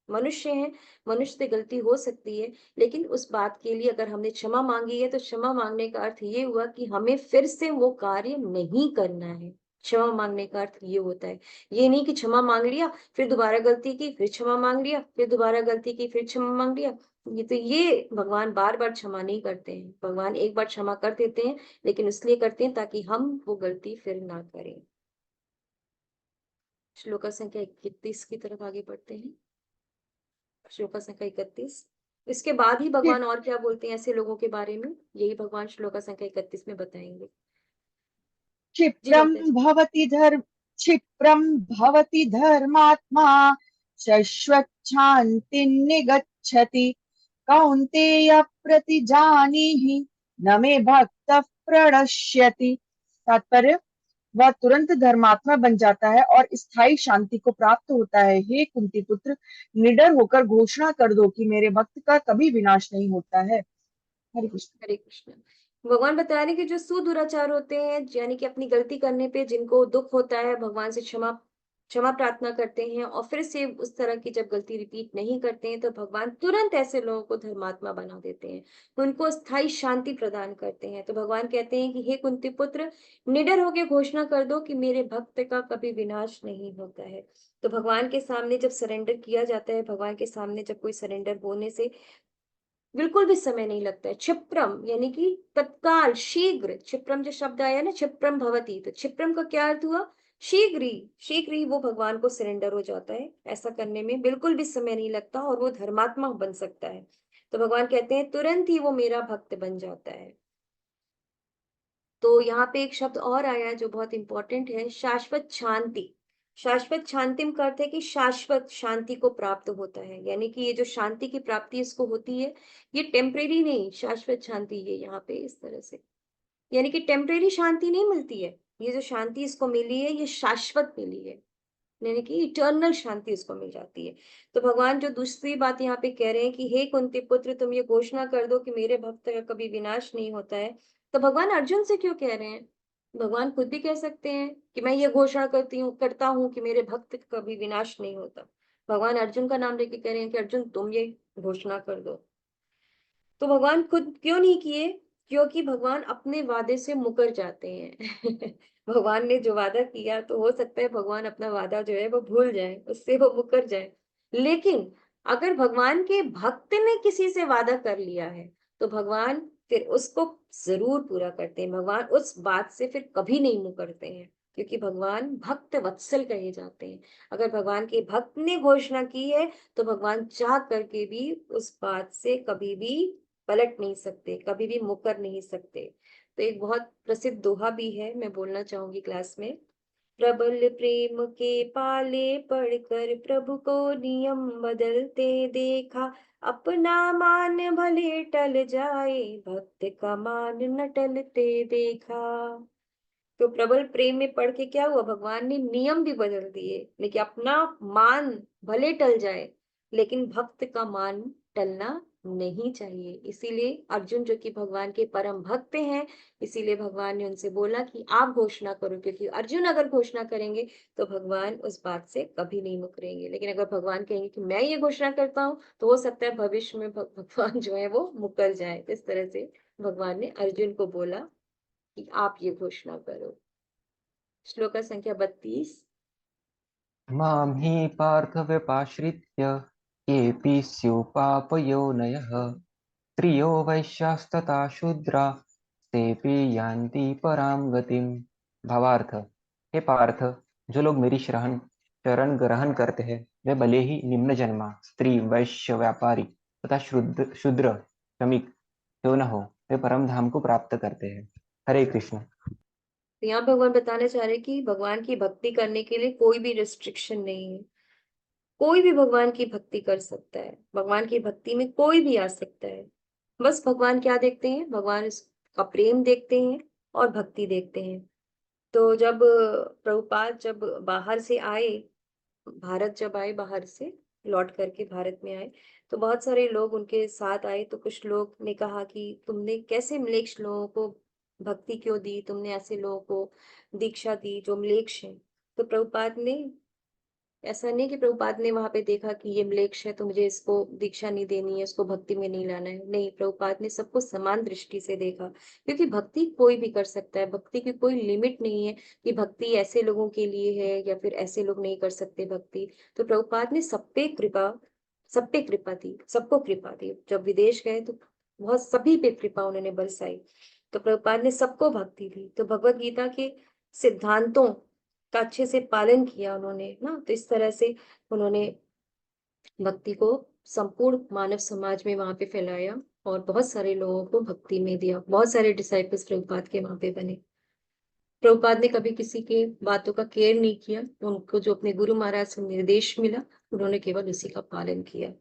मनुष्य हैं, मनुष्य से गलती हो सकती है, लेकिन उस बात के लिए अगर हमने क्षमा मांगी है तो क्षमा मांगने का अर्थ ये हुआ कि हमें फिर से वो कार्य नहीं करना है। क्षमा मांगने का अर्थ ये होता है। ये नहीं कि क्षमा मांग लिया, फिर दोबारा गलती की, फिर क्षमा मांग लिया, फिर दोबारा गलती की, फिर क्षमा मांग लिया। ये भगवान बार बार क्षमा नहीं करते हैं। भगवान एक बार क्षमा कर देते हैं, लेकिन इसलिए करते हैं ताकि हम वो गलती फिर ना करें। श्लोका संख्या 31 की तरफ आगे बढ़ते हैं। श्लोका संख्या 31। इसके बाद ही भगवान और क्या बोलते हैं ऐसे लोगों के बारे में, यही भगवान श्लोका संख्या 31 में बताएंगे। जी क्षिप्रं माता जी। भवति धर्म क्षिप्रं भवति धर्मात्मा शश्वच्छान्तिं निगच्छति कौन्तेय प्रतिजानीहि न मे भक्तः प्रणश्यति। तात्पर्य, वह तुरंत धर्मात्मा बन जाता है और स्थायी शांति को प्राप्त होता है। हे कुंती पुत्र, निडर होकर घोषणा कर दो कि मेरे भक्त का कभी विनाश नहीं होता है। हरे कृष्ण। हरे कृष्ण। भगवान बता रहे हैं कि जो सुदुराचार होते हैं, यानी कि अपनी गलती करने पे जिनको दुख होता है, भगवान से क्षमा क्षमा प्रार्थना करते हैं और फिर से उस तरह की जब गलती रिपीट नहीं करते हैं तो भगवान तुरंत ऐसे लोगों को धर्मात्मा बना देते हैं, उनको स्थायी शांति प्रदान करते हैं। तो भगवान कहते हैं कि हे कुंती पुत्र, निडर होकर घोषणा कर दो कि मेरे भक्त का कभी विनाश नहीं होता है। तो भगवान के सामने जब सरेंडर किया जाता है, भगवान के सामने जब कोई सरेंडर होने से बिल्कुल भी समय नहीं लगता है। क्षिप्रम यानी कि तत्काल, शीघ्र। क्षिप्रम जो शब्द आया ना, क्षिप्रम भवती, तो क्षिप्रम का क्या अर्थ हुआ, शीघ्र ही वो भगवान को सरेंडर हो जाता है। ऐसा करने में बिल्कुल भी समय नहीं लगता और वो धर्मात्मा बन सकता है। तो भगवान कहते हैं तुरंत ही वो मेरा भक्त बन जाता है। तो यहाँ पे एक शब्द और आया है जो बहुत इंपॉर्टेंट है, शाश्वत शांति। शाश्वत शांति का अर्थ है कि शाश्वत शांति को प्राप्त होता है, यानी कि ये जो शांति की प्राप्ति इसको होती है, ये टेम्परेरी नहीं, शाश्वत शांति ये यहाँ पे इस तरह से, यानी कि टेम्परेरी शांति नहीं मिलती है। ये जो शांति इसको मिली है ये शाश्वत मिली है, यानी कि इटर्नल शांति इसको मिल जाती है। तो भगवान जो दूसरी बात यहाँ पे कह रहे हैं कि हे कुंती पुत्र, तुम ये घोषणा कर दो कि मेरे भक्त का कभी विनाश नहीं होता है, तो भगवान अर्जुन से क्यों कह रहे हैं? भगवान खुद भी कह सकते हैं कि मैं ये घोषणा करता हूँ कि मेरे भक्त का कभी विनाश नहीं होता। भगवान अर्जुन का नाम लेके कह रहे हैं कि अर्जुन तुम ये घोषणा कर दो। तो भगवान खुद क्यों नहीं किए? क्योंकि भगवान अपने वादे से मुकर जाते हैं। भगवान ने जो वादा किया तो हो सकता है भगवान अपना वादा जो है वो भूल जाएँ, उससे वो मुकर जाएँ। लेकिन अगर भगवान के भक्त ने किसी से वादा कर लिया है, तो भगवान फिर उसको ज़रूर पूरा करते हैं। भगवान उस बात से फिर कभी नहीं मुकरते हैं, क्योंकि भगवान भक्त वत्सल कहे जाते हैं। अगर भगवान के भक्त ने घोषणा की है, तो भगवान चाह करके भी उस बात से कभी भी पलट नहीं सकते, कभी भी मुकर नहीं सकते। तो एक बहुत प्रसिद्ध दोहा भी है, मैं बोलना चाहूँगी क्लास में। प्रबल प्रेम के पाले पड़कर प्रभु को नियम बदलते देखा, अपना मान भले टल जाए, भक्त का मान न टलते देखा। तो प्रबल प्रेम में पड़ के क्या हुआ, भगवान ने नियम भी बदल दिए, लेकिन अपना मान भले टल जाए, लेकिन भक्त का मान टलना नहीं चाहिए। इसीलिए अर्जुन जो कि भगवान के परम भक्त हैं, इसीलिए भगवान ने उनसे बोला कि आप घोषणा करो, क्योंकि अर्जुन अगर घोषणा करेंगे तो भगवान उस बात से कभी नहीं मुकरेंगे। लेकिन अगर भगवान कहेंगे कि मैं ये घोषणा करता हूँ, तो हो सकता है भविष्य में भगवान जो है वो मुकर जाए। तो इस तरह से भगवान ने अर्जुन को बोला कि आप ये घोषणा करो। श्लोक संख्या 32। मां हि पार्थ व्यपाश्रित्य केऽपि स्युपापयोनयः स्त्रियो वैश्यास्तथा शूद्रा तेऽपि यान्ति परां गतिम्। भावार्थ, हे पार्थ, जो लोग मेरी शरण ग्रहण करते हैं वे भले ही निम्न जन्मा स्त्री, वैश्य, व्यापारी तथा शूद्र श्रमिक क्यों न हो, वे परम धाम को प्राप्त करते हैं। हरे कृष्ण। तो यहाँ भगवान बताना चाह रहे हैं कि भगवान की भक्ति करने के लिए कोई भी रिस्ट्रिक्शन नहीं है। कोई भी भगवान की भक्ति कर सकता है। भगवान की भक्ति में कोई भी आ सकता है। बस भगवान क्या देखते हैं? भगवान इसका प्रेम देखते हैं और भक्ति देखते हैं। तो जब प्रभुपाद जब बाहर से आए, भारत जब आए, बाहर से लौट करके भारत में आए, तो बहुत सारे लोग उनके साथ आए। तो कुछ लोग ने कहा कि तुमने कैसे म्लेच्छ लोगों को भक्ति क्यों दी, तुमने ऐसे लोगों को दीक्षा दी जो म्लेच्छ हैं। तो प्रभुपाद ने, ऐसा नहीं कि प्रभुपाद ने वहां पे देखा कि ये म्लेच्छ है तो मुझे इसको दीक्षा नहीं देनी है, इसको भक्ति में नहीं लाना है। नहीं, प्रभुपाद ने सबको समान दृष्टि से देखा, क्योंकि भक्ति कोई भी कर सकता है। भक्ति की कोई लिमिट नहीं है कि भक्ति ऐसे लोगों के लिए है या फिर ऐसे लोग नहीं कर सकते भक्ति। तो प्रभुपाद ने सब पे कृपा दी, सबको कृपा दी। जब विदेश गए तो बहुत सभी पे कृपा उन्होंने बरसाई। तो प्रभुपाद ने सबको भक्ति दी। तो भगवत गीता के सिद्धांतों का अच्छे से पालन किया उन्होंने ना। तो इस तरह से उन्होंने भक्ति को संपूर्ण मानव समाज में वहां पे फैलाया और बहुत सारे लोगों को भक्ति में दिया। बहुत सारे डिसाइपल्स प्रभुपाद के वहां पे बने। प्रभुपाद ने कभी किसी के बातों का केयर नहीं किया। उनको जो अपने गुरु महाराज से निर्देश मिला, उन्होंने केवल उसी का पालन किया।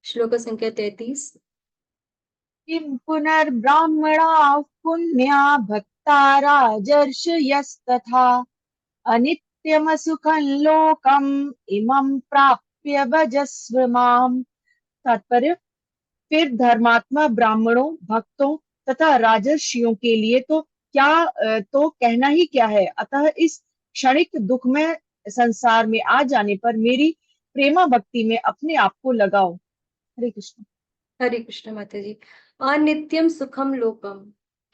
श्लोक संख्या 33। किं पुनर्ब्राह्मणाः पुण्या भक्ता राजर्षयस्तथा अनित्यमसुखं लोकम् इमं प्राप्य भजस्व माम्। तात्पर्य, फिर धर्मात्मा ब्राह्मणों, भक्तों तथा राजर्षियों के लिए तो तो कहना ही क्या है। अतः इस क्षणिक दुखमय संसार में आ जाने पर मेरी प्रेमा भक्ति में अपने आप को लगाओ। हरे कृष्ण। हरे कृष्ण माता जी। अनित्यम सुखम लोकम,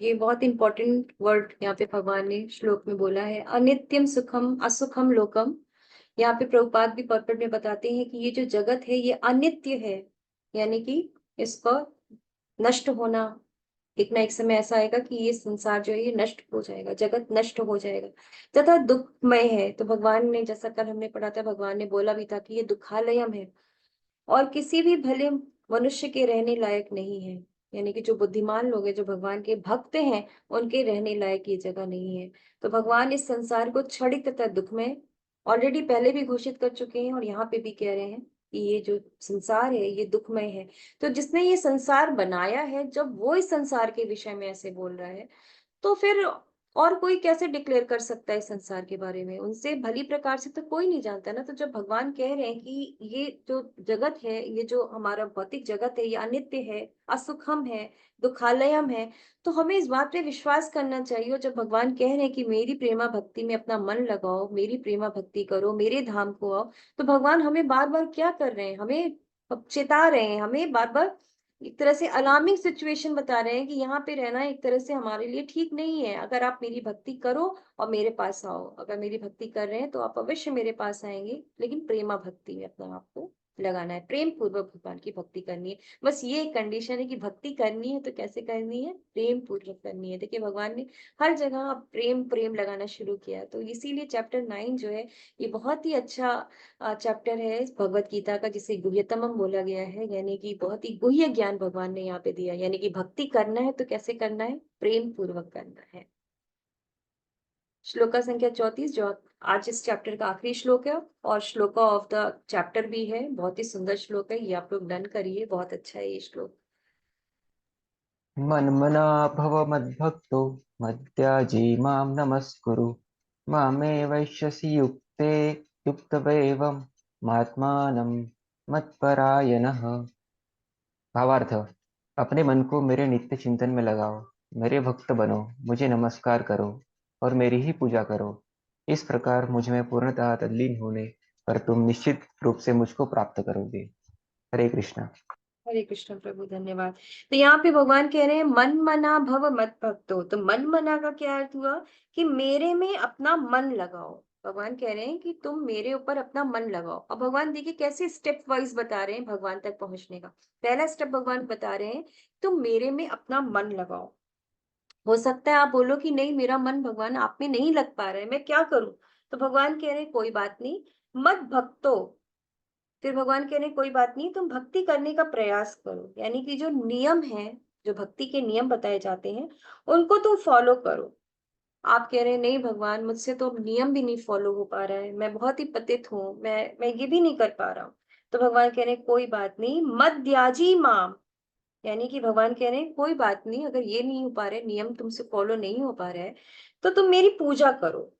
ये बहुत इंपॉर्टेंट वर्ड यहाँ पे भगवान ने श्लोक में बोला है। अनित्यम सुखम असुखम लोकम। यहाँ पे प्रभुपाद भी पर्पट में बताते हैं कि ये जो जगत है ये अनित्य है, यानी कि इसका नष्ट होना, एक ना एक समय ऐसा आएगा कि ये संसार जो है ये नष्ट हो जाएगा, जगत नष्ट हो जाएगा तथा दुखमय है। तो भगवान ने, जैसा कल हमने पढ़ा था, भगवान ने बोला भी था कि ये दुखालयम है और किसी भी भले मनुष्य के रहने लायक नहीं है। यानी कि जो बुद्धिमान लोग हैं, जो भगवान के भक्त हैं, उनके रहने लायक ये जगह नहीं है। तो भगवान इस संसार को क्षणिक तथा दुखमय ऑलरेडी पहले भी घोषित कर चुके हैं और यहाँ पे भी कह रहे हैं कि ये जो संसार है ये दुखमय है। तो जिसने ये संसार बनाया है, जब वो इस संसार के विषय में ऐसे बोल रहा है, तो फिर और कोई कैसे डिक्लेयर कर सकता है इस संसार के बारे में? उनसे भली प्रकार से तो कोई नहीं जानता ना। तो जब भगवान कह रहे हैं कि ये जो जगत है, ये जो हमारा भौतिक जगत है, ये अनित्य है, असुखम है, दुखालयम है, तो हमें इस बात पे विश्वास करना चाहिए। और जब भगवान कह रहे हैं कि मेरी प्रेमा भक्ति में अपना मन लगाओ, मेरी प्रेमा भक्ति करो, मेरे धाम को आओ, तो भगवान हमें बार-बार क्या कर रहे हैं? हमें चेता रहे हैं, हमें बार-बार एक तरह से अलार्मिंग सिचुएशन बता रहे हैं कि यहाँ पे रहना एक तरह से हमारे लिए ठीक नहीं है। अगर आप मेरी भक्ति करो और मेरे पास आओ। अगर मेरी भक्ति कर रहे हैं तो आप अवश्य मेरे पास आएँगे, लेकिन प्रेमा भक्ति में अपना आपको लगाना है, प्रेम पूर्वक भगवान की भक्ति करनी है। बस ये एक कंडीशन है कि भक्ति करनी है तो कैसे करनी है? प्रेम पूर्वक करनी है। देखिए भगवान ने हर जगह प्रेम, प्रेम लगाना शुरू किया है। तो इसीलिए चैप्टर 9 जो है, ये बहुत ही अच्छा चैप्टर है इस भगवत गीता का, जिसे गुह्यतमम बोला गया है, यानी कि बहुत ही गुह्य ज्ञान भगवान ने यहाँ पे दिया। यानी कि भक्ति करना है तो कैसे करना है? प्रेम पूर्वक करना है। श्लोका संख्या 34 जो आज इस चैप्टर का आखिरी श्लोक है और श्लोका ऑफ द चैप्टर भी है। बहुत ही सुंदर श्लोक है, ये आप लोग डन करिए, बहुत अच्छा है ये श्लोक। मन्मना भव मद्भक्तो मद्याजी मां नमस्कुरु मामे वैश्यसि युक्ते युक्तवेवं महात्मानं मत्परायणः। भावार्थ, अपने मन को मेरे नित्य चिंतन में लगाओ, मेरे भक्त बनो, मुझे नमस्कार करो और मेरी ही पूजा करो। इस प्रकार मुझ में पूर्णतः तल्लीन होने पर तुम निश्चित रूप से मुझको प्राप्त करोगे। हरे कृष्णा। हरे कृष्ण प्रभु, धन्यवाद। तो यहाँ पे भगवान कह रहे हैं मन मना भव मत भक्तो। तो मन मना का क्या अर्थ हुआ? कि मेरे में अपना मन लगाओ। भगवान कह रहे हैं कि तुम मेरे ऊपर अपना मन लगाओ। अब भगवान देखिए कैसे स्टेप वाइज बता रहे हैं भगवान तक पहुंचने का। पहला स्टेप भगवान बता रहे हैं, तुम मेरे में अपना मन लगाओ। हो सकता है आप बोलो कि नहीं, मेरा मन भगवान आप में नहीं लग पा रहा है, मैं क्या करूं? तो भगवान कह रहे हैं कोई बात नहीं, मत भक्तो। फिर भगवान कह रहे हैं कोई बात नहीं, तुम भक्ति करने का प्रयास करो। यानी कि जो नियम है, जो भक्ति के नियम बताए जाते हैं, उनको तुम फॉलो करो। आप कह रहे हैं नहीं भगवान, मुझसे तो नियम भी नहीं फॉलो हो पा रहा है, मैं बहुत ही पतित हूँ, मैं ये भी नहीं कर पा रहा हूँ। तो भगवान कह रहे हैं कोई बात नहीं, मत त्याजी माम। यानी कि भगवान कह रहे हैं कोई बात नहीं, अगर ये नहीं हो पा रहा है, नियम तुमसे फॉलो नहीं हो पा रहा है, तो तुम मेरी पूजा करो।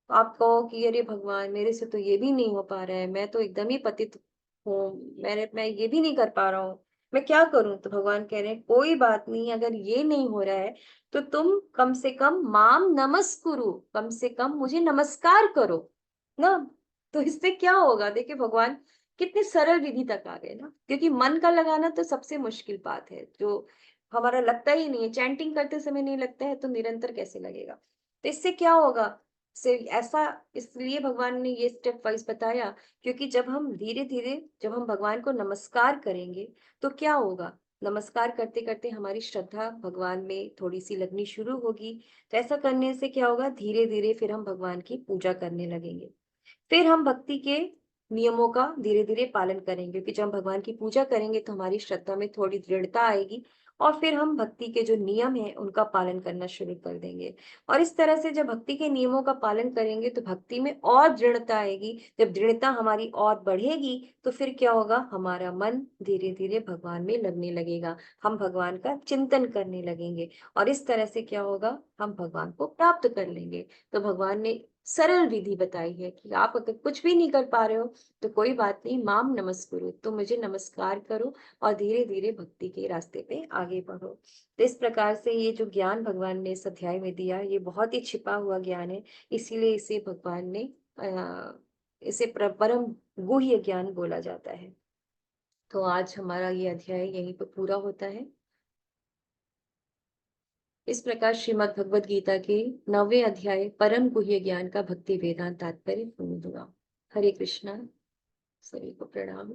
आप कहो कि अरे भगवान, मेरे से तो ये भी नहीं हो पा रहा है, मैं तो एकदम ही पतित हूँ, मैं ये भी नहीं कर पा रहा हूँ, मैं क्या करूं? तो भगवान कह रहे हैं कोई बात नहीं, अगर ये नहीं हो रहा है तो तुम कम से कम माम नमस्कुरु, कम से कम मुझे नमस्कार करो ना। तो इससे क्या होगा? देखिए भगवान कितने सरल विधि तक आ गए ना, क्योंकि मन का लगाना तो सबसे मुश्किल बात है, जो हमारा लगता ही नहीं है। चैंटिंग करते समय नहीं लगता है तो निरंतर कैसे लगेगा? तो इससे क्या होगा? से ऐसा इसलिए भगवान ने ये स्टेप वाइज बताया, क्योंकि जब हम धीरे धीरे जब हम भगवान को नमस्कार करेंगे तो क्या होगा? नमस्कार करते करते हमारी श्रद्धा भगवान में थोड़ी सी लगनी शुरू होगी। तो ऐसा करने से क्या होगा? धीरे धीरे फिर हम भगवान की पूजा करने लगेंगे। फिर हम भक्ति के नियमों का धीरे धीरे पालन करेंगे, क्योंकि जब हम भगवान की पूजा करेंगे तो हमारी श्रद्धा में थोड़ी दृढ़ता आएगी और फिर हम भक्ति के जो नियम हैं उनका पालन करना शुरू कर देंगे। और इस तरह से जब भक्ति के नियमों का पालन करेंगे तो भक्ति में और दृढ़ता आएगी। जब दृढ़ता हमारी और बढ़ेगी तो फिर क्या होगा? हमारा मन धीरे धीरे भगवान में लगने लगेगा, हम भगवान का चिंतन करने लगेंगे और इस तरह से क्या होगा? हम भगवान को प्राप्त कर लेंगे। तो भगवान ने सरल विधि बताई है कि आप अगर कुछ भी नहीं कर पा रहे हो तो कोई बात नहीं, माम नमस्कुरु, तो मुझे नमस्कार करो और धीरे धीरे भक्ति के रास्ते पे आगे बढ़ो। तो इस प्रकार से ये जो ज्ञान भगवान ने इस अध्याय में दिया, ये बहुत ही छिपा हुआ ज्ञान है, इसीलिए इसे भगवान ने इसे परम गुह्य ज्ञान बोला जाता है। तो आज हमारा ये अध्याय यहीं पर पूरा होता है। इस प्रकार श्रीमद् भगवद गीता के 9वें अध्याय परम गुह्य ज्ञान का भक्ति वेदांत तात्पर्य पूर्ण हुआ। हरे कृष्णा, सभी को प्रणाम।